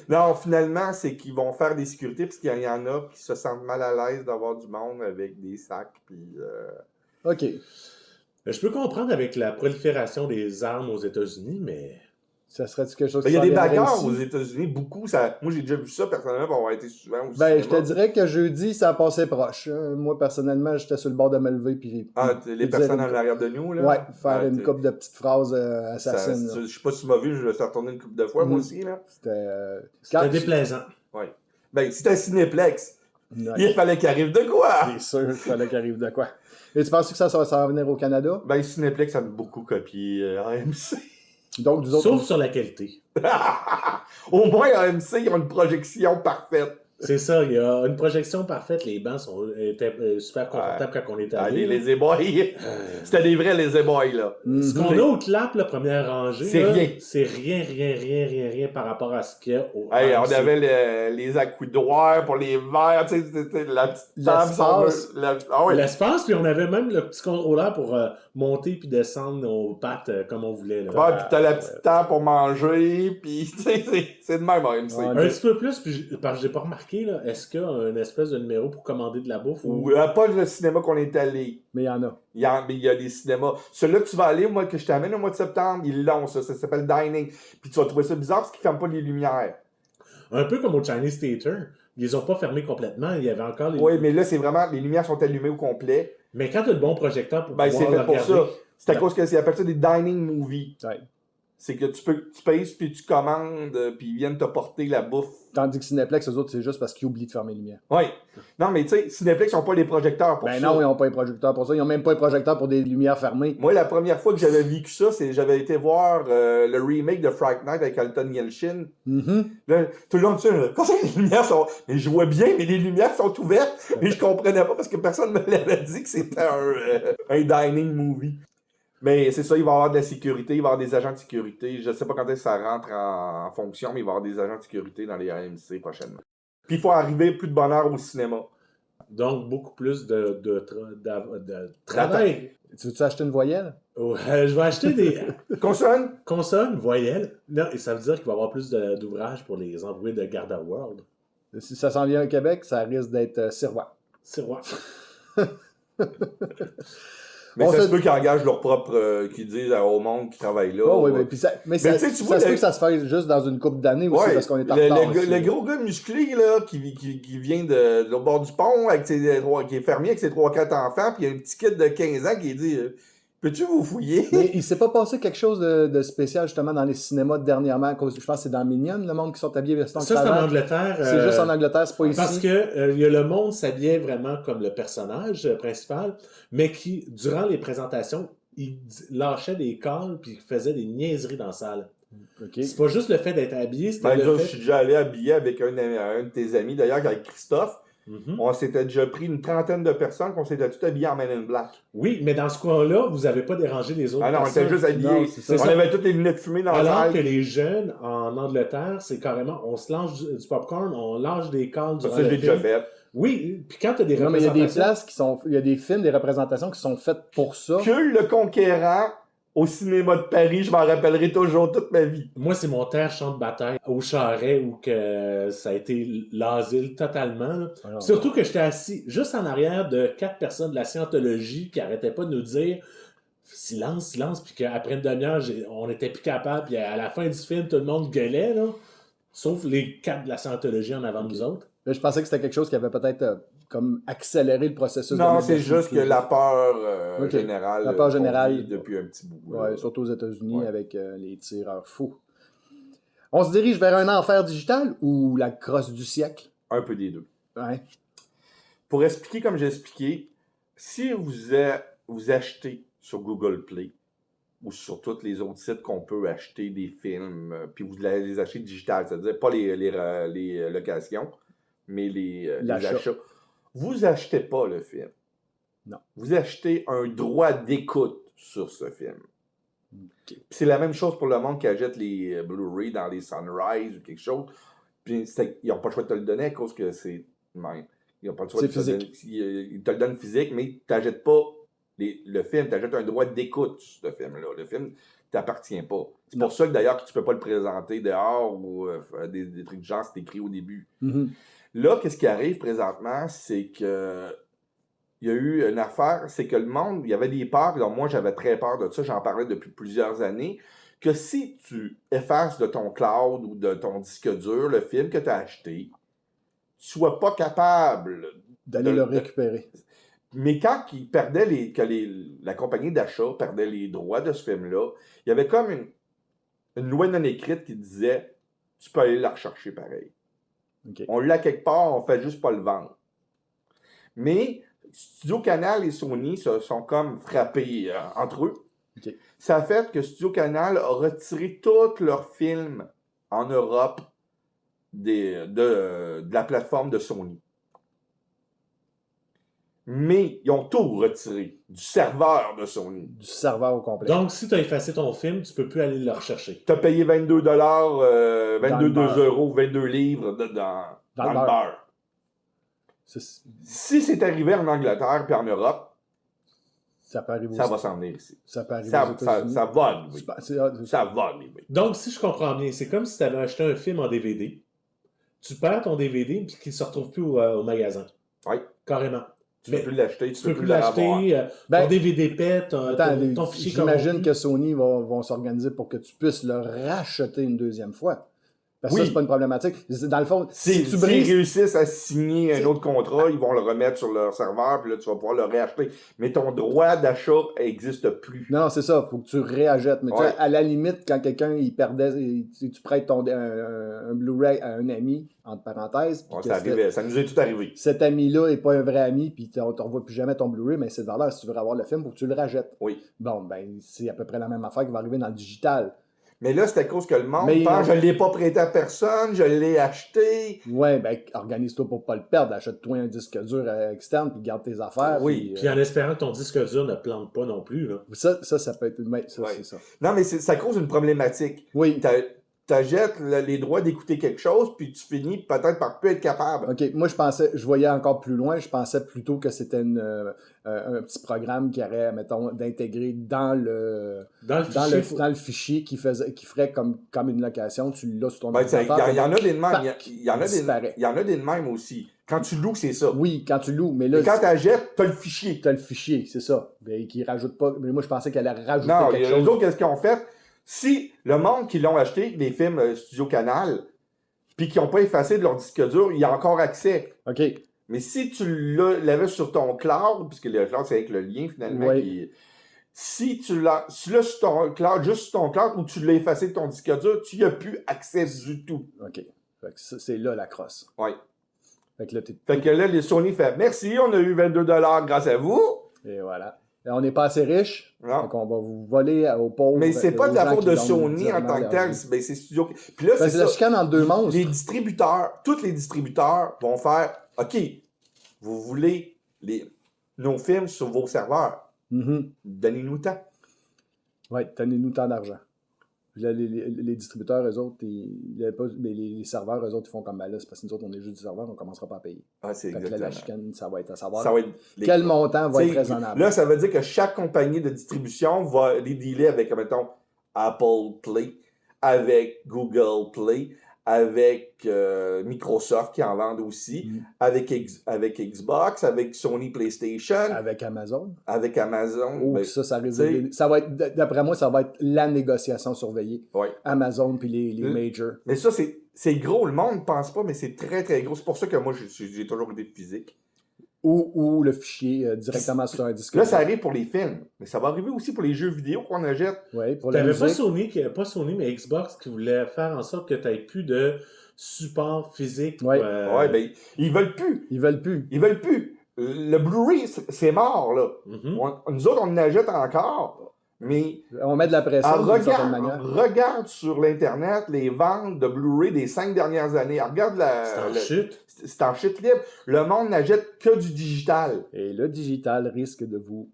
Non, finalement, c'est qu'ils vont faire des sécurités parce qu'il y en a qui se sentent mal à l'aise d'avoir du monde avec des sacs. Puis, OK. Je peux comprendre avec la prolifération des armes aux États-Unis, mais. Ça serait-tu quelque chose il y a s'en des viendrait bagarres ici? aux États-Unis, beaucoup. Moi, j'ai déjà vu ça personnellement pour avoir été souvent au Ben, je te cinéma. dirais que jeudi, ça a passé proche. Moi, personnellement, j'étais sur le bord de me lever. Puis, Les puis personnes dire en arrière de nous, là. Ouais, faire Ah, une couple de petites phrases assassines. Je sais pas si tu m'as vu, je vais te retourner une couple de fois, moi Mhm. aussi, là. C'était déplaisant. Ouais. Ben, si t'es un cinéplex, Ouais, il fallait qu'il arrive de quoi? c'est sûr qu'il fallait qu'il arrive de quoi. Et tu penses que ça va venir au Canada? Ben, Cinéplex a beaucoup copié AMC. Donc, nous autres, Sauf sur la qualité. Au moins, AMC, ils ont une projection parfaite. C'est ça, il y a une projection parfaite. Les bancs étaient super confortables quand on est allé. Allez, les éboys. C'était des vrais, les éboys, là. Ce qu'on a au clap, la première rangée, C'est là, rien. C'est rien par rapport à ce qu'il y a au Hey, on AMC. avait les accoudoirs pour les verres, tu sais, c'était la petite table. L'espace. Ah ouais. L'espace, puis on avait même le petit contrôleur pour monter puis descendre nos pattes comme on voulait. Là. Ouais, puis t'as la petite table pour manger, puis tu sais, c'est de même AMC. Ouais. Un petit peu plus, puis parce que j'ai pas remarqué, là, est-ce qu'il y a un espèce de numéro pour commander de la bouffe? Ou pas le cinéma qu'on est allé. mais il y en a. Il y a des cinémas. Celui-là que tu vas aller, moi, que je t'amène au mois de septembre, ils l'ont, ça s'appelle Dining. Puis tu vas trouver ça bizarre parce qu'ils ferment pas les lumières. Un peu comme au Chinese Theater. Ils les ont pas fermés complètement. Il y avait encore les... Oui, mais là, c'est vraiment, les lumières sont allumées au complet. Mais quand tu as le bon projecteur pour Ben, c'est pouvoir fait le pour regarder, ça. C'est à cause que c'est appellent ça des dining movies. Ouais. C'est que tu payes, puis tu commandes, puis ils viennent te porter la bouffe. Tandis que Cineplex, eux autres, c'est juste parce qu'ils oublient de fermer les lumières. Oui. Non, mais tu sais, Cineplex n'ont pas les projecteurs pour Ben ça. non, ils n'ont pas les projecteurs pour ça. Ils n'ont même pas les projecteurs pour des lumières fermées. Moi, la première fois que j'avais vécu ça, j'avais été voir le remake de Fright Night avec Alton Yelchin. Mhm. Là, tout le long de ça, là, quand les lumières sont... Mais je vois bien, mais les lumières sont ouvertes. Mais je comprenais pas parce que personne me l'avait dit que c'était un dining movie. Mais c'est ça, il va y avoir de la sécurité, il va y avoir des agents de sécurité. Je sais pas quand est-ce que ça rentre en fonction, mais il va y avoir des agents de sécurité dans les AMC prochainement. Puis il faut arriver plus de bonne heure au cinéma. Donc, beaucoup plus de travail. Tu veux-tu acheter une voyelle? Je vais acheter des Consonne? consonnes, voyelles. Non, et ça veut dire qu'il va y avoir plus d'ouvrages pour les employés de Garda World. Si ça s'en vient au Québec, ça risque d'être Sirois. C'est roi. Mais On ça se- se peut qu'ils engagent leur propre... qu'ils disent au monde qui travaille là. Oh, oui, mais, puis ça, mais Mais ça, tu sais, tu ça vois, se peut le- que ça se fasse juste dans une couple d'années aussi, Ouais, parce qu'on est en le, retard. le gars- aussi. le gros gars musclé là, qui vient de l'autre bord du pont, avec qui est fermier avec ses 3-4 enfants, puis il y a un petit kid de 15 ans qui dit peux-tu vous fouiller? Mais il s'est pas passé quelque chose de spécial justement dans les cinémas dernièrement, à cause, je pense que c'est dans Minion, le monde qui sont habillés veston Ça, c'est en cravate. Angleterre. C'est juste en Angleterre, c'est pas ici. Parce que il y a le monde s'habillait vraiment comme le personnage principal, mais qui, durant les présentations, il lâchait des calls puis il faisait des niaiseries dans la salle. OK. C'est pas juste le fait d'être habillé, c'était Ben, le là, je fait... suis déjà allé habillé avec un de tes amis, d'ailleurs, avec Christophe. Mhm. On s'était déjà pris une trentaine de personnes qu'on s'était tout habillés en Men in Black. Oui, mais dans ce coin-là, vous n'avez pas dérangé les autres Ah non, on personnes. était juste habillés. Non, c'est ça. On C'est ça. avait toutes les lunettes fumées dans la Alors salle. que les jeunes, en Angleterre, c'est carrément, on se lance du popcorn, on lâche des calls Ça, durant je le l'ai déjà film. fait. Oui, puis quand tu as des Non, mais il y a représentations... des places qui sont. Il y a des films, des représentations qui sont faites pour ça. Cul le Conquérant au cinéma de Paris, je m'en rappellerai toujours toute ma vie. Moi, c'est mon terre champ de bataille au Charret où que ça a été l'asile totalement. Là. Alors, Surtout que j'étais assis juste en arrière de 4 personnes de la scientologie qui arrêtaient pas de nous dire silence, silence, puis qu'après une demi-heure, on était plus capable, puis à la fin du film, tout le monde gueulait, là, sauf les 4 de la scientologie en avant de nous autres. là, je pensais que c'était quelque chose qui avait peut-être comme accéléré le processus. de Non, mettre c'est de juste que plus. la peur Ok. générale. La peur qu'on générale. vit depuis un petit bout. là. Ouais, surtout aux États-Unis Ouais. avec les tireurs fous. On se dirige vers un enfer digital ou la crosse du siècle? Un peu des deux. Ouais. Pour expliquer comme j'ai expliqué, si vous achetez sur Google Play ou sur tous les autres sites qu'on peut acheter des films, puis vous les achetez digital, c'est-à-dire pas les locations, mais les L'achat. achats. Vous achetez pas le film. Non. Vous achetez un droit d'écoute sur ce film. OK. Puis c'est la même chose pour le monde qui achète les Blu-ray dans les Sunrise ou quelque chose. Puis ils n'ont pas le choix de te le donner à cause que c'est même. Ils n'ont pas le choix C'est de te le donner. Ils te le donnent physique, mais tu n'achètes pas le film. Tu achètes un droit d'écoute sur ce film-là. Le film ne t'appartient pas. C'est Non. pour ça que d'ailleurs que tu ne peux pas le présenter dehors ou des trucs de genre, c'est écrit au début. Mhm. Là, qu'est-ce qui arrive présentement, c'est que il y a eu une affaire, c'est que le monde, il y avait des peurs, donc moi j'avais très peur de ça, j'en parlais depuis plusieurs années, que si tu effaces de ton cloud ou de ton disque dur le film que tu as acheté, tu sois pas capable D'aller le récupérer. Mais quand ils perdaient la compagnie d'achat perdait les droits de ce film-là, il y avait comme une loi non écrite qui disait tu peux aller la rechercher pareil. OK. On l'a quelque part, on fait juste pas le vendre. Mais Studio Canal et Sony se sont comme frappés entre eux. OK. Ça a fait que Studio Canal a retiré tous leurs films en Europe de la plateforme de Sony. Mais ils ont tout retiré du serveur de Sony. Du serveur au complet. Donc, si tu as effacé ton film, tu peux plus aller le rechercher. Tu as payé 22 $, 22 beurre. euros, 22 livres dans le beurre. Si c'est arrivé en Angleterre puis en Europe, ça peut arriver ça aussi. va s'en venir ici. Ça peut arriver Ça aux États-Unis. va arriver. C'est- Ça va arriver. Donc, si je comprends bien, c'est comme si tu avais acheté un film en DVD, tu perds ton DVD et qu'il ne se retrouve plus au magasin. Oui. Carrément. Tu peux plus l'acheter, Tu peux plus l'acheter, Ben, ton DVD pète, Attends, ton fichier j'imagine corrompu. que Sony vont s'organiser pour que tu puisses le racheter une deuxième fois. Parce que Oui. ça, c'est pas une problématique. Dans le fond, si tu S'ils brises... réussissent à signer un autre contrat, ils vont le remettre sur leur serveur, puis là, tu vas pouvoir le réacheter. Mais ton droit d'achat n'existe plus. Non, c'est ça. Il faut que tu réachètes. Mais tu Ouais. sais, à la limite, quand quelqu'un il perdait, tu prêtes un Blu-ray à un ami, entre parenthèses, puis Ouais, que ça nous est tout arrivé. cet ami-là n'est pas un vrai ami, puis tu ne revois plus jamais ton Blu-ray, mais c'est valeur. Si tu veux avoir le film, il faut que tu le rachètes. Oui. Bon, ben, c'est à peu près la même affaire qui va arriver dans le digital. Mais là, c'est à cause que le monde Mais pense je ne l'ai pas prêté à personne, je l'ai acheté. Ouais, ben, organise-toi pour pas le perdre. Achète-toi un disque dur externe, puis garde tes affaires. Oui, Puis en espérant que ton disque dur ne plante pas non plus. Là. Ça peut être... Ça, Ouais. c'est ça. Non, mais ça cause une problématique. Oui. T'achètes les droits d'écouter quelque chose, puis tu finis peut-être par plus être capable. OK. Moi, je voyais encore plus loin. Je pensais plutôt que c'était un petit programme qui aurait, mettons, d'intégrer dans le fichier qui ferait comme une location. Tu l'as sur ton Ben, il y en a des de même. Tac, Il y en a des de même aussi. Quand tu loues, c'est ça. Oui, quand tu loues. Mais là, Et quand tu achètes, tu as le fichier. tu as le fichier, c'est ça. Mais qui rajoute pas. Mais moi, je pensais qu'elle allait rajouter Non, quelque les chose. autres, qu'est-ce qu'ils ont fait? Si le monde qui l'ont acheté, les films Studio Canal, puis qui n'ont pas effacé de leur disque dur, il y a encore accès. OK. Mais si tu l'avais sur ton cloud, puisque le cloud, c'est avec le lien finalement, Oui. si tu l'as sur ton cloud, juste sur ton cloud, ou tu l'as effacé de ton disque dur, tu n'y as plus accès du tout. OK. Fait que c'est là la crosse. Oui. Fait que là, Fait que là, les Sony fait merci, on a eu 22 $ grâce à vous. Et voilà. Et on n'est pas assez riches. Non. Donc, on va vous voler aux pauvres. Mais c'est pas de la aux gens faute qui de donnent Sony en durement tant que leur tel, vie. ben, c'est Studio. Puis là, Ben, c'est c'est la ça. chicane entre deux monstres. Les distributeurs, tous les distributeurs vont faire OK, vous voulez nos films sur vos serveurs, donnez-nous tant. Oui, donnez-nous tant d'argent. Puis là, les distributeurs, eux autres, les serveurs, eux autres, ils font comme ben là, c'est parce que nous autres, on est juste du serveur, on ne commencera pas à payer. Ah, c'est Fait que là, exactement. la chicane, ça va être à savoir Ça va être quel montant va T'sais, être raisonnable. Là, ça veut dire que chaque compagnie de distribution va les dealer avec, mettons, Apple Play, avec Google Play, avec Microsoft qui en vendent aussi, avec Xbox, avec Sony PlayStation, Avec Amazon. avec Amazon. Oh, ben, ça va être, d'après moi, ça va être la négociation surveillée. ouais. Amazon puis les majors. Mais ça, c'est gros. Le monde ne pense pas, mais c'est très, très gros. C'est pour ça que moi, j'ai toujours été physique. Ou le fichier directement sur un disque. Là, ça arrive pour les films, mais ça va arriver aussi pour les jeux vidéo qu'on achète. Oui, pour la T'avais musique. pas Sony, mais Xbox qui voulait faire en sorte que tu n'aies plus de support physique. Ouais. Ouais, ben, ils veulent plus. Ils veulent plus. Ils veulent plus. Le Blu-ray, c'est mort, là. Mhm. Nous autres, on en achète encore, Mais On met de la pression d'une certaine manière. regarde sur l'Internet les ventes de Blu-ray des 5 dernières années. Regarde C'est en chute. C'est en chute libre. Le monde n'achète que du digital. Et le digital risque de vous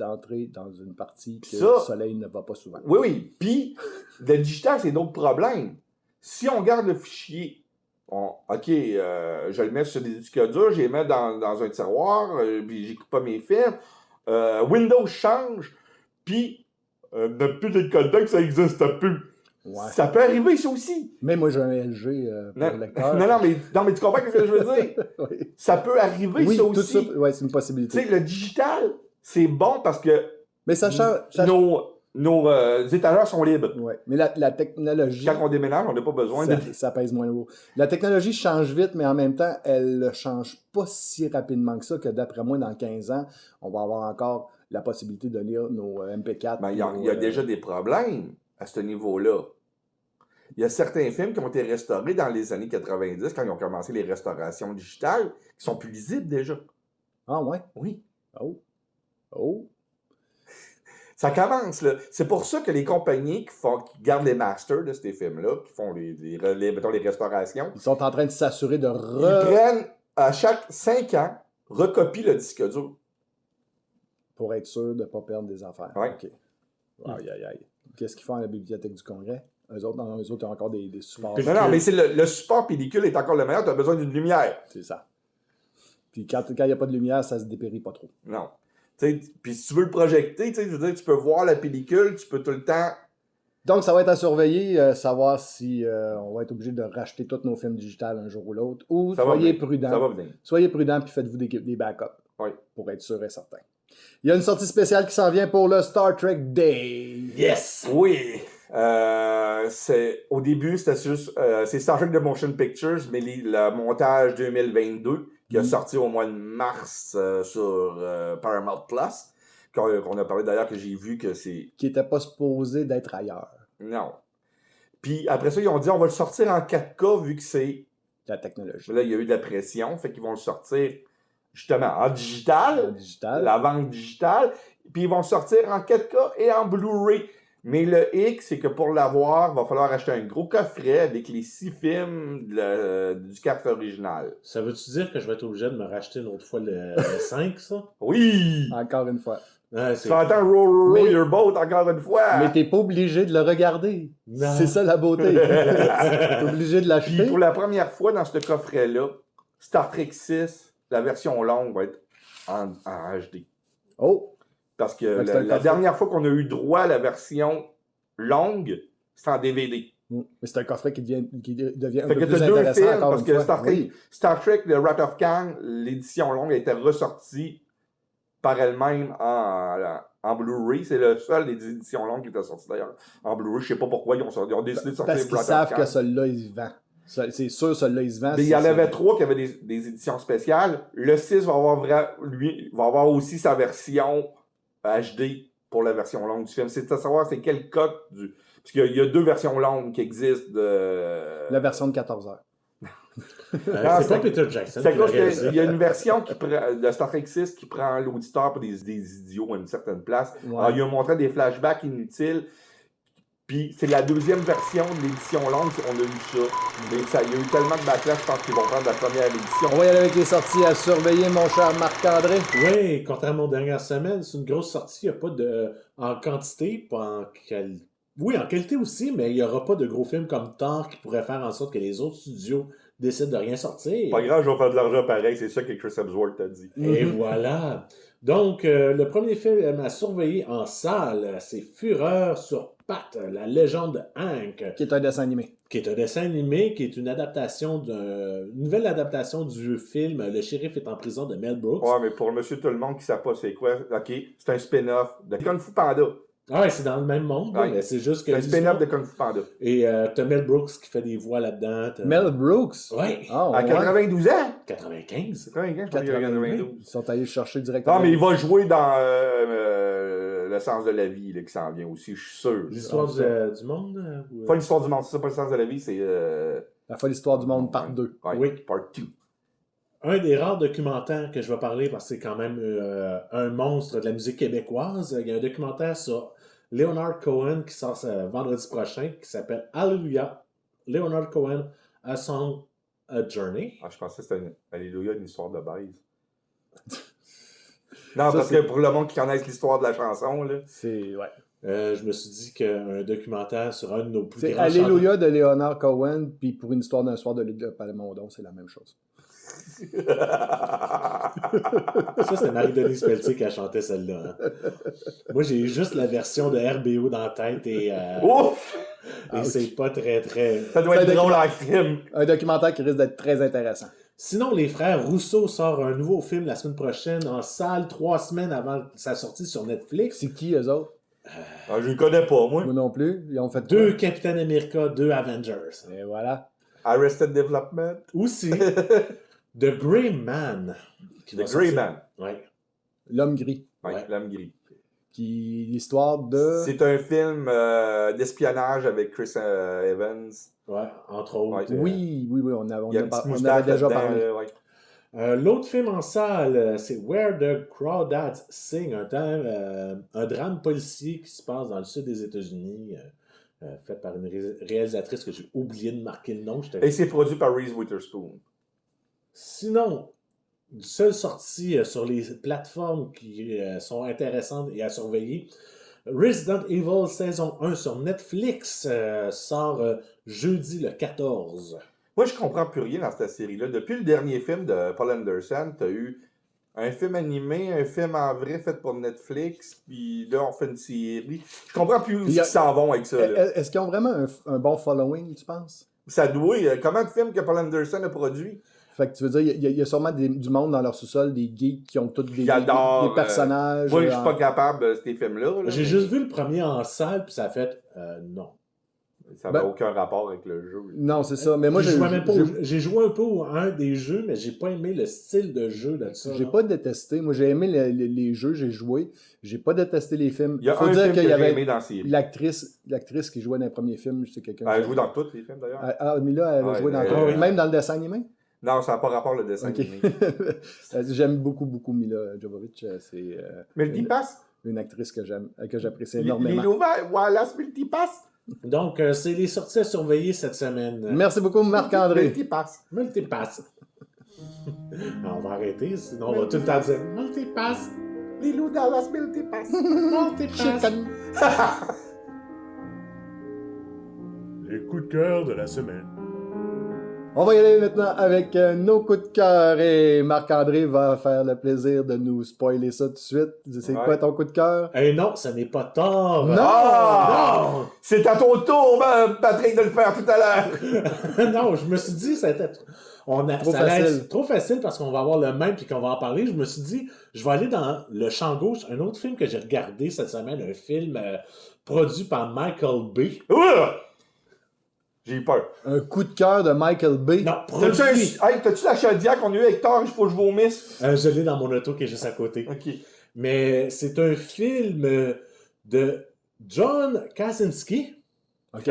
entrer dans une partie que Ça- le soleil ne va pas souvent. Oui, oui. Puis, le digital, c'est d'autres problèmes. Si on garde le fichier, je le mets sur des disques durs, je les mets dans un tiroir, puis j'écoute pas mes films. Windows change, puis n'a plus de codec, ça n'existe plus. Ouais. Ça peut arriver, ça aussi. Mais moi, j'ai un LG pour Non, le lecteur. non, mais tu comprends ce que je veux dire? Oui, Ça peut arriver, oui ça tout aussi. ça, ouais, c'est une Tu possibilité. sais, le digital, c'est bon parce que Mais ça change. nos étagères sont libres. Ouais. Mais la technologie. Quand on déménage, on n'a pas besoin de... Ça pèse moins lourd. La technologie change vite, mais en même temps, elle ne change pas si rapidement que ça, que d'après moi, dans 15 ans, on va avoir encore la possibilité de lire nos MP4. Ben, il y a déjà des problèmes à ce niveau-là. Il y a certains films qui ont été restaurés dans les années 90, quand ils ont commencé les restaurations digitales, qui sont plus lisibles déjà. Ah ouais? Oui. Oh. Oh. Ça commence, là. C'est pour ça que les compagnies qui gardent les masters de ces films-là, qui font mettons, les restaurations, Ils sont en train de s'assurer de ils prennent, à chaque 5 ans, recopient le disque dur. pour être sûr de ne pas perdre des affaires. Ouais. OK. Aïe, aïe, aïe. Qu'est-ce qu'ils font à la Bibliothèque du Congrès? Eux autres, non, eux autres ont encore des supports. Puis- Non, mais c'est le support pellicule est encore le meilleur, tu as besoin d'une lumière. C'est ça. Puis quand il n'y a pas de lumière, ça se dépérit pas trop. Non. Puis si tu veux le projeter, je veux dire, tu peux voir la pellicule, tu peux tout le temps... Donc, ça va être à surveiller, savoir si on va être obligé de racheter tous nos films digitales un jour ou l'autre. Ou Ça va soyez venir. prudents. Ça va venir. Soyez prudents puis faites-vous des backups. Oui. Pour être sûr et certain. Il y a une sortie spéciale qui s'en vient pour le Star Trek Day. Yes! Oui. Au début, c'était juste... c'est Star Trek The Motion Pictures, mais le montage 2022, qui a sorti au mois de mars sur Paramount Plus, qu'on a parlé d'ailleurs, que j'ai vu que c'est... Qui n'était pas supposé d'être ailleurs. Non. Puis après ça, ils ont dit, on va le sortir en 4K, vu que c'est... La technologie. Là, il y a eu de la pression, fait qu'ils vont le sortir, justement, en digital, En digital. la vente digitale, puis ils vont le sortir en 4K et en Blu-ray. Mais le hic, c'est que pour l'avoir, il va falloir acheter un gros coffret avec les 6 films du carte original. Ça veut-tu dire que je vais être obligé de me racheter une autre fois le 5, ça? Oui! Encore une fois. Ouais, Tu entends roll Mais- your boat encore une fois! Mais t'es pas obligé de le regarder. Non. C'est ça la beauté. T'es obligé de Puis l'acheter. pour la première fois dans ce coffret-là, Star Trek 6, la version longue va être en HD. Oh! Parce que Fait que c'est un la coffret. dernière fois qu'on a eu droit à la version longue, c'est en DVD. Mais c'est un coffret qui devient un Fait peu que plus t'as deux intéressant films, encore parce une que fois. Star Trek, Oui. Star Trek, The Wrath of Khan, l'édition longue a été ressortie par elle-même en Blu-ray. C'est le seul des éditions longues qui était sorti d'ailleurs en Blu-ray. Je sais pas pourquoi ils ont décidé de sortir Parce qu'ils Wrath of savent Khan. que celui-là, il se vend. C'est sûr, celui-là, il se vend. Mais il y en C'est- avait 3 qui avaient des éditions spéciales. Le 6 va avoir aussi sa version HD pour la version longue du film. C'est à savoir c'est quel code du... Parce qu'il y a 2 versions longues qui existent de... La version de 14 heures. C'est pas Peter Jackson C'est à qui l'a cause réalisé. qu'il y a une version de Star Trek 6 qui prend l'auditeur pour des idiots à une certaine place. Ouais. Alors, ils ont montré des flashbacks inutiles. Puis c'est la deuxième version de l'édition longue, on a eu ça. Mais ça, il y a eu tellement de backlash, je pense qu'ils vont prendre la première édition. On va y aller avec les sorties à surveiller, mon cher Marc-André. Oui, contrairement aux dernières semaines, c'est une grosse sortie. Il n'y a pas de. En quantité, pas en qualité. Oui, en qualité aussi, mais il n'y aura pas de gros films comme Thor qui pourraient faire en sorte que les autres studios décident de rien sortir. Pas grave, je vais faire de l'argent pareil, c'est ça que Chris Hemsworth t'a dit. Et voilà. Donc, le premier film à surveiller en salle, c'est Fureur sur pattes, la légende de Hank, Qui est un dessin animé. qui est un dessin animé, qui est une nouvelle adaptation du film Le shérif est en prison de Mel Brooks. Ouais, mais pour monsieur tout le monde qui ne sait pas c'est quoi, ok, c'est un spin-off de Kung Fu Panda. Ah ouais, c'est dans le même monde, Ouais. mais c'est juste que... C'est un spin-off de Kung Fu Panda. Et t'as Mel Brooks qui fait des voix là-dedans. Mel Brooks. Ouais, Ah, À ouais. 92 ans? 95. 95, je pense qu'il y a 92. Ils sont allés le chercher directement. Non, mais il va jouer dans Le sens de la vie là, qui s'en vient aussi, je suis sûr. L'histoire du monde? Pas l'histoire du monde, c'est ça, pas le sens de la vie, c'est... La folle histoire du monde, part 2. Ouais, Oui. part 2. Un des rares documentaires que je vais parler, parce que c'est quand même un monstre de la musique québécoise. Il y a un documentaire sur Leonard Cohen qui sort vendredi prochain, qui s'appelle Hallelujah. Leonard Cohen, A Song, A Journey. Ah, je pensais que c'était Alléluia, une histoire de baise. Non, Ça, parce que pour le monde qui connaisse l'histoire de la chanson, là. Ouais. Je me suis dit qu'un documentaire sur un de nos plus C'est grands Alléluia de Leonard Cohen, puis pour une histoire d'un soir de Ligue de Palamondon, c'est la même chose. Ça, c'était Marie-Denise Pelletier qui a chanté celle-là. Hein. Moi, j'ai juste la version de RBO dans la tête et Ouf! c'est pas très, très... Ça doit être drôle en crime. Un documentaire qui risque d'être très intéressant. Sinon, les frères Rousseau sortent un nouveau film la semaine prochaine en salle 3 semaines avant sa sortie sur Netflix. C'est qui, eux autres? Ah, je ne connais pas, moi. Moi non plus. Ils ont fait 2 Captain America, 2 Avengers. Et voilà. Arrested Development. Aussi, The Grey Man. The Grey Man. Ouais. L'homme gris. Ouais, l'homme gris. Qui l'histoire de... C'est un film d'espionnage avec Chris Evans. Ouais, entre autres. Ouais. Oui, on Il y a une avait petite moustache déjà là-dedans, parlé. là, ouais. L'autre film en salle, c'est Where the Crawdads Sing, un drame policier qui se passe dans le sud des États-Unis, fait par une réalisatrice que j'ai oublié de marquer le nom. Et c'est produit par Reese Witherspoon. Sinon, seule sortie sur les plateformes qui sont intéressantes et à surveiller, Resident Evil saison 1 sur Netflix sort jeudi le 14. Moi, je comprends plus rien dans cette série-là. Depuis le dernier film de Paul Anderson, tu as eu un film animé, un film en vrai fait pour Netflix, puis là, on fait une série. Je comprends plus où ils s'en vont avec ça. Là. Est-ce qu'ils ont vraiment un bon following, tu penses? Ça doit. Comment de films que Paul Anderson a produit? Fait que tu veux dire, il y a sûrement du monde dans leur sous-sol, des geeks qui ont tous des personnages. Moi, je suis pas capable de ces films-là. Là, J'ai juste vu le premier en salle, puis ça a fait non. Ça n'a aucun rapport avec le jeu. Non, c'est ça. Mais moi, j'ai joué un peu à un des jeux, mais j'ai pas aimé le style de jeu de ça. J'ai pas détesté. Moi, j'ai aimé les jeux, j'ai joué. J'ai pas détesté les films. Il y a un film que j'ai aimé dans la série. L'actrice qui jouait dans les premiers films, c'est quelqu'un. Elle a joué dans tous les films, d'ailleurs. Ah, Mila, elle a joué dans tous. Même dans le dessin animé? Non, ça n'a pas rapport le dessin animé. J'aime beaucoup Mila Jovovich. C'est Multipass? Une actrice que j'apprécie énormément. Les nouvelles Wallace Multipass? Donc, c'est les sorties à surveiller cette semaine. Merci beaucoup, Marc-André. Multipass. On va arrêter, sinon on va tout le temps dire Multipass. Les loups Dallas Multipass. Multipass. Les coups de cœur de la semaine. On va y aller maintenant avec nos coups de cœur et Marc-André va faire le plaisir de nous spoiler ça tout de suite. C'est quoi ton coup de cœur? Eh non, ce n'est pas tort. Non! C'est à ton tour, Patrick, de le faire tout à l'heure. Non, je me suis dit, ça allait être trop facile parce qu'on va avoir le même puis qu'on va en parler. Je me suis dit, je vais aller dans le champ gauche, un autre film que j'ai regardé cette semaine, un film produit par Michael Bay. J'ai eu peur. Un coup de cœur de Michael Bay. Non, produit. T'as-tu la chaudière qu'on a eu avec Thor? Il faut que je vomisse. Je l'ai dans mon auto qui est juste à côté. OK. Mais c'est un film de John Krasinski. OK.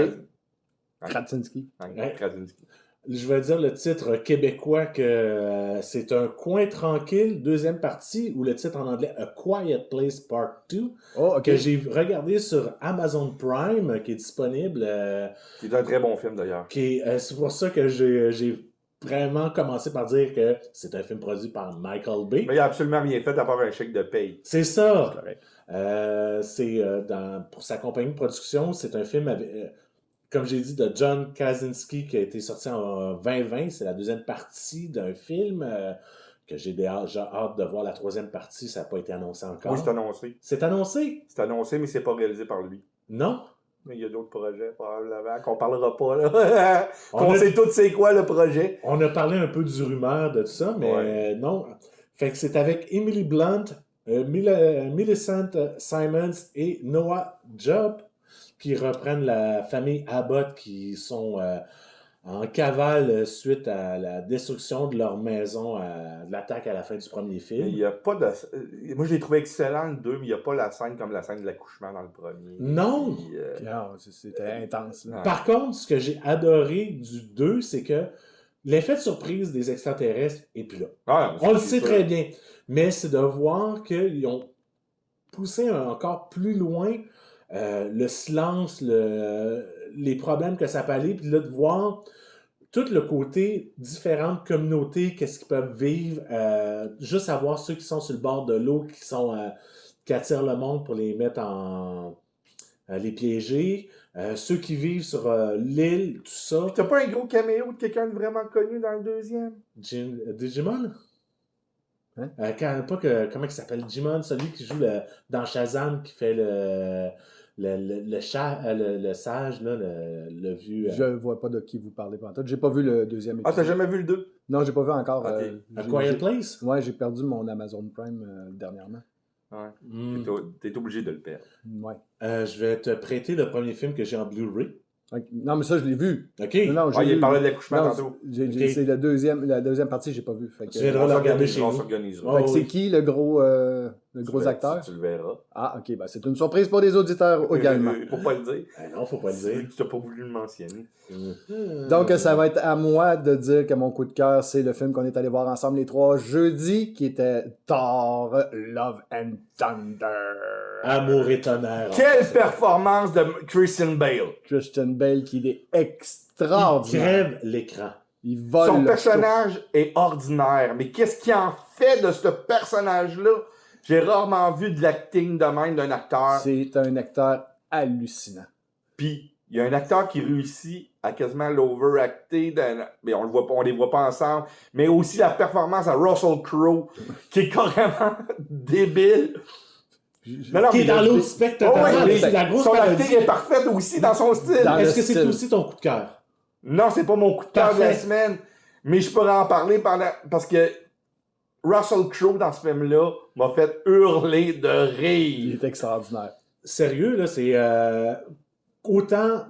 Krasinski. Krasinski. Je vais dire le titre québécois que c'est Un coin tranquille, deuxième partie, ou le titre en anglais A Quiet Place Part 2, que j'ai regardé sur Amazon Prime, qui est disponible. Qui est un très bon film d'ailleurs. C'est pour ça que j'ai vraiment commencé par dire que c'est un film produit par Michael Bay. Mais il n'a absolument rien fait à part un chèque de paye. C'est ça! Pour sa compagnie de production, c'est un film avec... comme j'ai dit, de John Krasinski qui a été sorti en 2020. C'est la deuxième partie d'un film que j'ai déjà hâte de voir la troisième partie. Ça n'a pas été annoncé encore. Oui, c'est annoncé. C'est annoncé? C'est annoncé, mais c'est pas réalisé par lui. Non? Mais il y a d'autres projets, probablement, qu'on parlera pas, là. On sait tous c'est quoi le projet. On a parlé un peu du rumeur de tout ça, mais non. Fait que c'est avec Emily Blunt, Millicent Simons et Noah Jubb qui reprennent la famille Abbott qui sont en cavale suite à la destruction de leur maison, de l'attaque à la fin du premier film. Il y a pas de... Moi, je l'ai trouvé excellent, le 2, mais il n'y a pas la scène comme la scène de l'accouchement dans le premier. Non! C'était intense. Là. Par contre, ce que j'ai adoré du 2, c'est que l'effet de surprise des extraterrestres est plus là. On le sait très bien, mais c'est de voir qu'ils ont poussé encore plus loin le silence, les problèmes que ça peut aller, puis là, de voir tout le côté différentes communautés, qu'est-ce qu'ils peuvent vivre, juste à voir ceux qui sont sur le bord de l'eau, qui attirent le monde pour les mettre les piéger, ceux qui vivent sur l'île, tout ça. T'as pas un gros caméo de quelqu'un de vraiment connu dans le deuxième? Digimon? Hein? Comment il s'appelle? Digimon, celui qui joue dans Shazam, qui fait le sage, là, le vieux. Je vois pas de qui vous parlez pendant tout. J'ai pas vu le deuxième Ah, épisode. t'as jamais vu le 2? Non, j'ai pas vu encore. Ok. A Quiet Place? Ouais, j'ai perdu mon Amazon Prime dernièrement. Ouais. Hmm. T'es obligé de le perdre. Ouais. Je vais te prêter le premier film que j'ai en Blu-ray. Non, mais ça, je l'ai vu. OK? Non, j'ai Il vu. parlait de l'accouchement Non, tantôt. c'est Ok. la deuxième partie, j'ai pas vu. Fait que, Tu viendras le regarder chez On nous. s'organisera. fait que Oh, c'est oui. qui le gros acteur? Tu le verras. Ah, ok, ben c'est une surprise pour les auditeurs également. Faut pas le dire. Non, faut pas le C'est dire. que tu n'as pas voulu le mentionner. Donc, ça va être à moi de dire que mon coup de cœur, c'est le film qu'on est allé voir ensemble les trois jeudi, qui était Thor, Love and Thunder. Amour et tonnerre. Quelle performance de Christian Bale! Christian Bale qui est Il extraordinaire. crève l'écran. Il vole Son le personnage est ordinaire, mais qu'est-ce qu'il en fait de ce personnage-là? J'ai rarement vu de l'acting de même d'un show. acteur. C'est un acteur hallucinant. Puis, il y a un acteur qui réussit à quasiment l'overacter, mais on le voit pas, on les voit pas ensemble, mais aussi la performance à Russell Crowe, qui est carrément débile. Non, non, Qui est mais dans le- l'autre spectre Oh, ouais, totalement, mais c'est la grosse son parodie. acting est parfaite aussi dans son style. Dans Est-ce le que c'est style. aussi ton coup de cœur? Non, c'est pas mon coup de cœur de la Parfait. semaine, mais je pourrais en parler parce que Russell Crowe dans ce film-là m'a fait hurler de Il rire. est extraordinaire. Sérieux, là, c'est... autant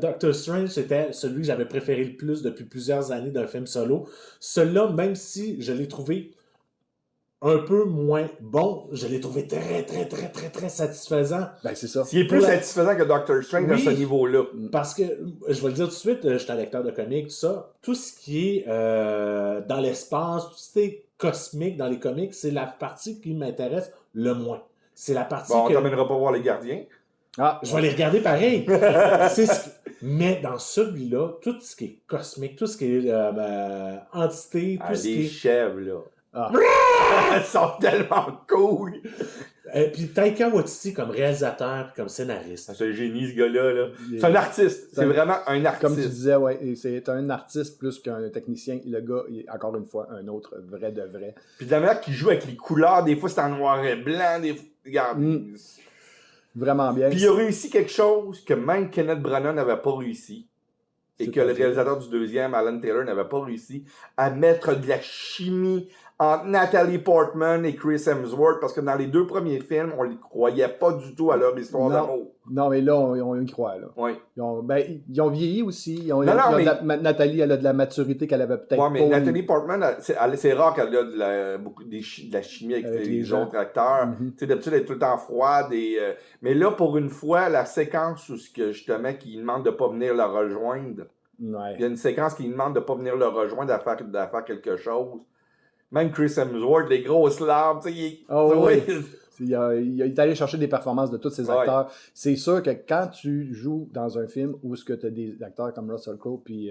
Doctor Strange, c'était celui que j'avais préféré le plus depuis plusieurs années d'un film solo. Celui-là, même si je l'ai trouvé un peu moins bon, je l'ai trouvé très, très, très, très, très satisfaisant. Ben, c'est ça. Il est plus Pour la- satisfaisant que Doctor Strange à Oui. ce niveau-là. Parce que, je vais le dire tout de suite, je suis un lecteur de comics, tout ça. Tout ce qui est dans l'espace, tout ce qui est cosmique dans les comics, c'est la partie qui m'intéresse le moins. C'est la partie Bon, on que... t'amènera pas voir les gardiens. Ah, Je vais les regarder pareil. Mais dans celui-là, tout ce qui est cosmique, tout ce qui est entité, tout Ah, ce les qui est... chèvres, là. Ah. Elles sont tellement cool! Puis Taika Waititi comme réalisateur, puis comme scénariste. C'est un génie, ce gars-là. Là. il est- C'est un artiste. C'est un- vraiment un Comme tu artiste. disais, ouais, et c'est un artiste plus qu'un technicien. Le gars, il est encore une fois un autre vrai de vrai. Puis de la manière qu'il joue avec les couleurs, des fois c'est en noir et blanc, des fois... Regarde. Mm. Vraiment bien. Puis il a réussi quelque chose que même Kenneth Branagh n'avait pas réussi. Et que le C'est-à-dire? réalisateur du deuxième, Alan Taylor, n'avait pas réussi à mettre de la chimie entre Natalie Portman et Chris Hemsworth, parce que dans les deux premiers films, on ne les croyait pas du tout à leur histoire Non. d'amour. Non, mais là, on y croit. Là. Oui. Ils ont vieilli aussi. Non, non, Nathalie, elle a de la maturité qu'elle avait peut-être Ouais, mais pas. Natalie Portman, c'est rare qu'elle a de la chimie avec, Avec les les gens. autres acteurs. Mhm. Tu sais, d'habitude, elle est tout le temps froide. Mais là, pour une fois, la séquence où justement, qu'il demande de ne pas venir le rejoindre, Ouais. il y a une séquence qui demande de ne pas venir le rejoindre, à faire quelque chose. Même Chris Hemsworth, les grosses larmes, tu sais, Oh, oui. Il est allé chercher des performances de tous ces Ouais. acteurs. C'est sûr que quand tu joues dans un film où tu as des acteurs comme Russell Crowe puis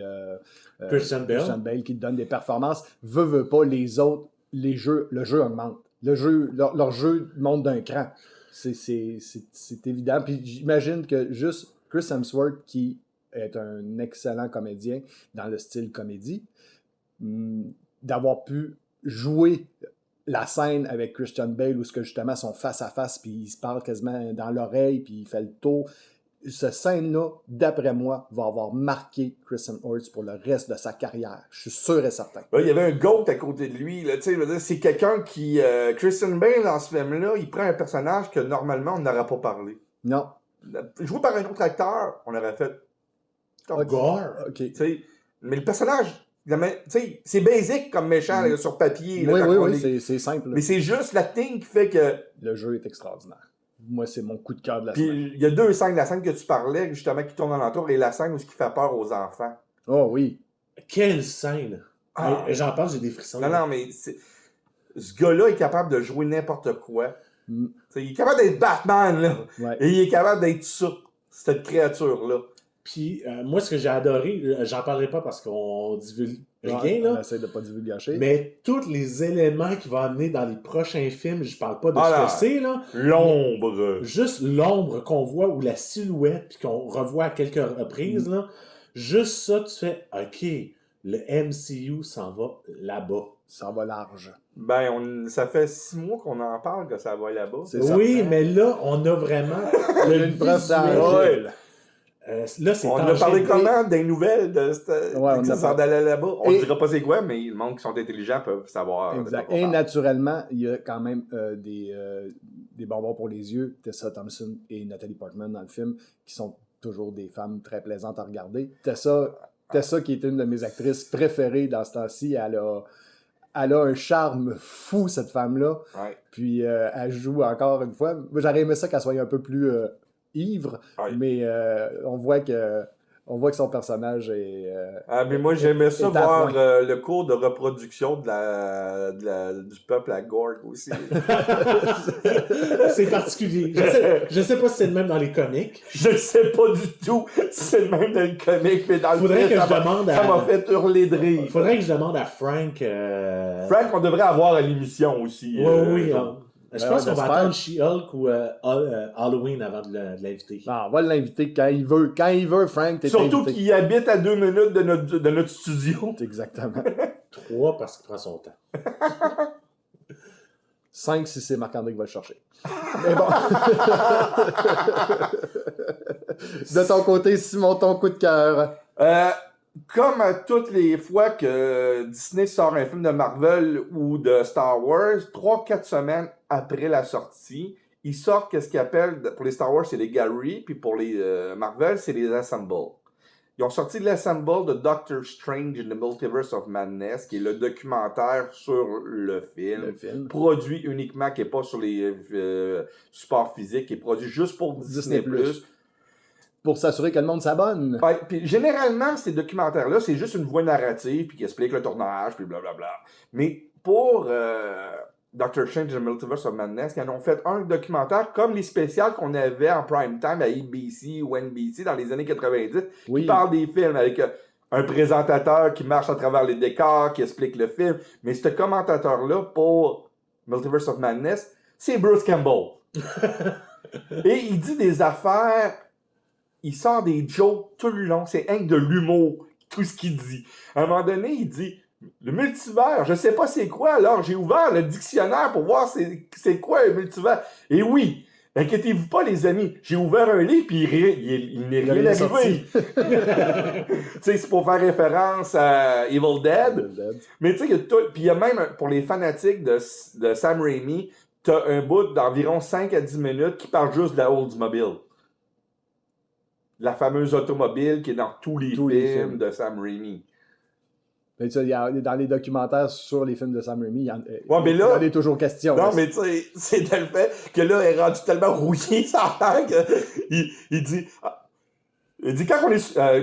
Christian Bale. Qui te donnent des performances, veut pas les autres, le jeu augmente. Leur jeu monte d'un cran. C'est évident. Puis j'imagine que juste Chris Hemsworth, qui est un excellent comédien dans le style comédie, d'avoir pu jouer la scène avec Christian Bale où justement sont face à face puis ils se parlent quasiment dans l'oreille puis il fait le tour. Cette scène-là, d'après moi, va avoir marqué Chris Hemsworth pour le reste de sa carrière. Je suis sûr et certain. Là, il y avait un GOAT à côté de lui. Là, tu sais, je veux dire, c'est quelqu'un qui... Christian Bale, dans ce film-là, il prend un personnage que normalement, on n'aurait pas parlé. Non. Joué par un autre acteur, on aurait fait... Gore. OK. Tu sais, mais le personnage, tu sais, c'est basic comme méchant là, sur papier. Là, Oui, quand oui, on oui, est- c'est simple. là. Mais c'est juste l'acting qui fait que... Le jeu est extraordinaire. Moi, c'est mon coup de cœur de la semaine. Puis il y a deux scènes. La scène que tu parlais, justement, qui tourne alentour, et la scène où ce qui fait peur aux enfants. Oh oui. Quelle scène! Ah. J'en parle, j'ai des frissons. Non, non, mais ce gars-là est capable de jouer n'importe quoi. T'sais, il est capable d'être Batman, là. Ouais. Et il est capable d'être ça, cette créature-là. Puis, moi, ce que j'ai adoré, j'en parlerai pas parce qu'on divulgue rien, Ouais, on là. essaie de pas divulgacher. Mais tous les éléments qu'il va amener dans les prochains films, je parle pas de Ah, ce que c'est, là. L'ombre. Juste l'ombre qu'on voit ou la silhouette, puis qu'on revoit à quelques reprises, là. Juste ça, tu fais, OK, le MCU s'en va là-bas. Ça va large. Ben, ça fait 6 mois qu'on en parle que ça va là-bas. C'est Oui, certain. mais là, on a vraiment Il y a le une preuve visuel. tangible. Là, c'est On a tangible. parlé comment des nouvelles de Ouais, on que a ça s'en parlé. allait là-bas. On Et- ne dira pas c'est quoi, mais le monde qui sont intelligents peuvent savoir. de Exact. quoi on Et parle. naturellement, il y a quand même des bonbons pour les yeux. Tessa Thompson et Natalie Portman dans le film, qui sont toujours des femmes très plaisantes à regarder. Tessa qui est une de mes actrices préférées dans ce temps-ci, elle a un charme fou, cette femme-là. Ouais. Puis elle joue encore une fois. Moi, j'aurais aimé ça qu'elle soit un peu plus ivre, Ouais. mais on voit que son personnage est... Ah, mais moi, j'aimais ça est à voir point. le cours de reproduction du peuple à Gorg aussi. C'est particulier. Je sais pas si c'est le même dans les comics. Je sais pas du tout si c'est le même dans le comic, mais dans le Faudrait film, que je demande ça m'a fait hurler de rire. Il faudrait que je demande à Frank. Frank, on devrait avoir à l'émission aussi. Oui. genre. Je Ben, pense on qu'on va espère. attendre She-Hulk ou Halloween avant de l'inviter. Non, on va l'inviter quand il veut. Quand il veut, Frank, t'es Surtout invité. qu'il habite à 2 minutes de notre studio. Exactement. 3 parce qu'il prend son temps. 5 si c'est Marc-André qui va le chercher. Mais bon. De ton côté, Simon, ton coup de cœur. Comme à toutes les fois que Disney sort un film de Marvel ou de Star Wars, 3-4 semaines après la sortie, ils sortent ce qu'ils appellent, pour les Star Wars, c'est les Gallery, puis pour les Marvel, c'est les Assemble. Ils ont sorti l'Assemble de Doctor Strange in the Multiverse of Madness, qui est le documentaire sur le film. Le film. Produit uniquement, qui n'est pas sur les supports physiques, qui est produit juste pour Disney+. Disney+. Pour s'assurer que le monde s'abonne. Ouais, puis généralement, ces documentaires-là, c'est juste une voix narrative, puis qui explique le tournage, puis blablabla. Mais pour Doctor Strange and the Multiverse of Madness, ils en ont fait un documentaire comme les spéciales qu'on avait en prime time à ABC ou NBC dans les années 90, Oui. qui parlent des films avec un présentateur qui marche à travers les décors, qui explique le film. Mais ce commentateur-là, pour Multiverse of Madness, c'est Bruce Campbell. Et il dit des affaires... Il sort des jokes tout le long. C'est rien que de l'humour, tout ce qu'il dit. À un moment donné, il dit « Le multivers, je sais pas c'est quoi, alors j'ai ouvert le dictionnaire pour voir c'est quoi un multivers. » Et oui, inquiétez-vous pas les amis, j'ai ouvert un livre puis il n'est rien est arrivé. Tu sais, c'est pour faire référence à Evil Dead. Mais tu sais, il y a tout. Puis il y a même, pour les fanatiques de Sam Raimi, t'as un bout d'environ 5 à 10 minutes qui parle juste de la Oldsmobile. La fameuse automobile qui est dans tous les films de Sam Raimi. Mais tu sais, dans les documentaires sur les films de Sam Raimi, il y en est toujours question. Non, mais tu sais, c'est le fait que là, elle est rendue tellement rouillée, ça a l'air il dit... Il dit,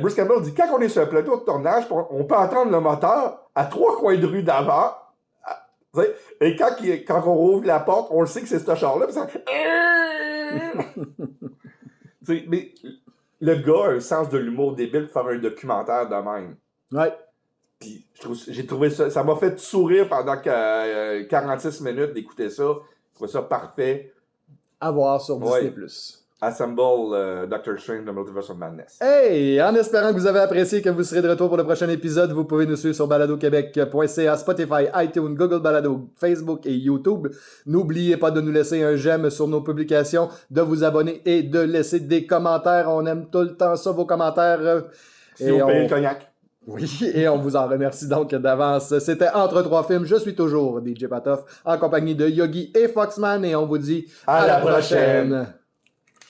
Bruce Campbell dit, quand on est sur un plateau de tournage, on peut entendre le moteur à 3 coins de rue d'avant. Et quand on rouvre la porte, on le sait que c'est ce char-là. Puis ça... mais le gars a un sens de l'humour débile pour faire un documentaire de même. Ouais. Puis j'ai trouvé ça m'a fait sourire pendant 46 minutes d'écouter ça. Je trouvais ça parfait. À voir sur Disney+. Assemble Doctor Strange The Multiverse of Madness. Hey! En espérant que vous avez apprécié et que vous serez de retour pour le prochain épisode, vous pouvez nous suivre sur baladoquebec.ca, Spotify, iTunes, Google Balado, Facebook et YouTube. N'oubliez pas de nous laisser un j'aime sur nos publications, de vous abonner et de laisser des commentaires. On aime tout le temps ça, vos commentaires. Si vous payez le cognac. Oui, et on vous en remercie donc d'avance. C'était Entre trois films. Je suis toujours DJ Patoff en compagnie de Yogi et Foxman et on vous dit À la prochaine.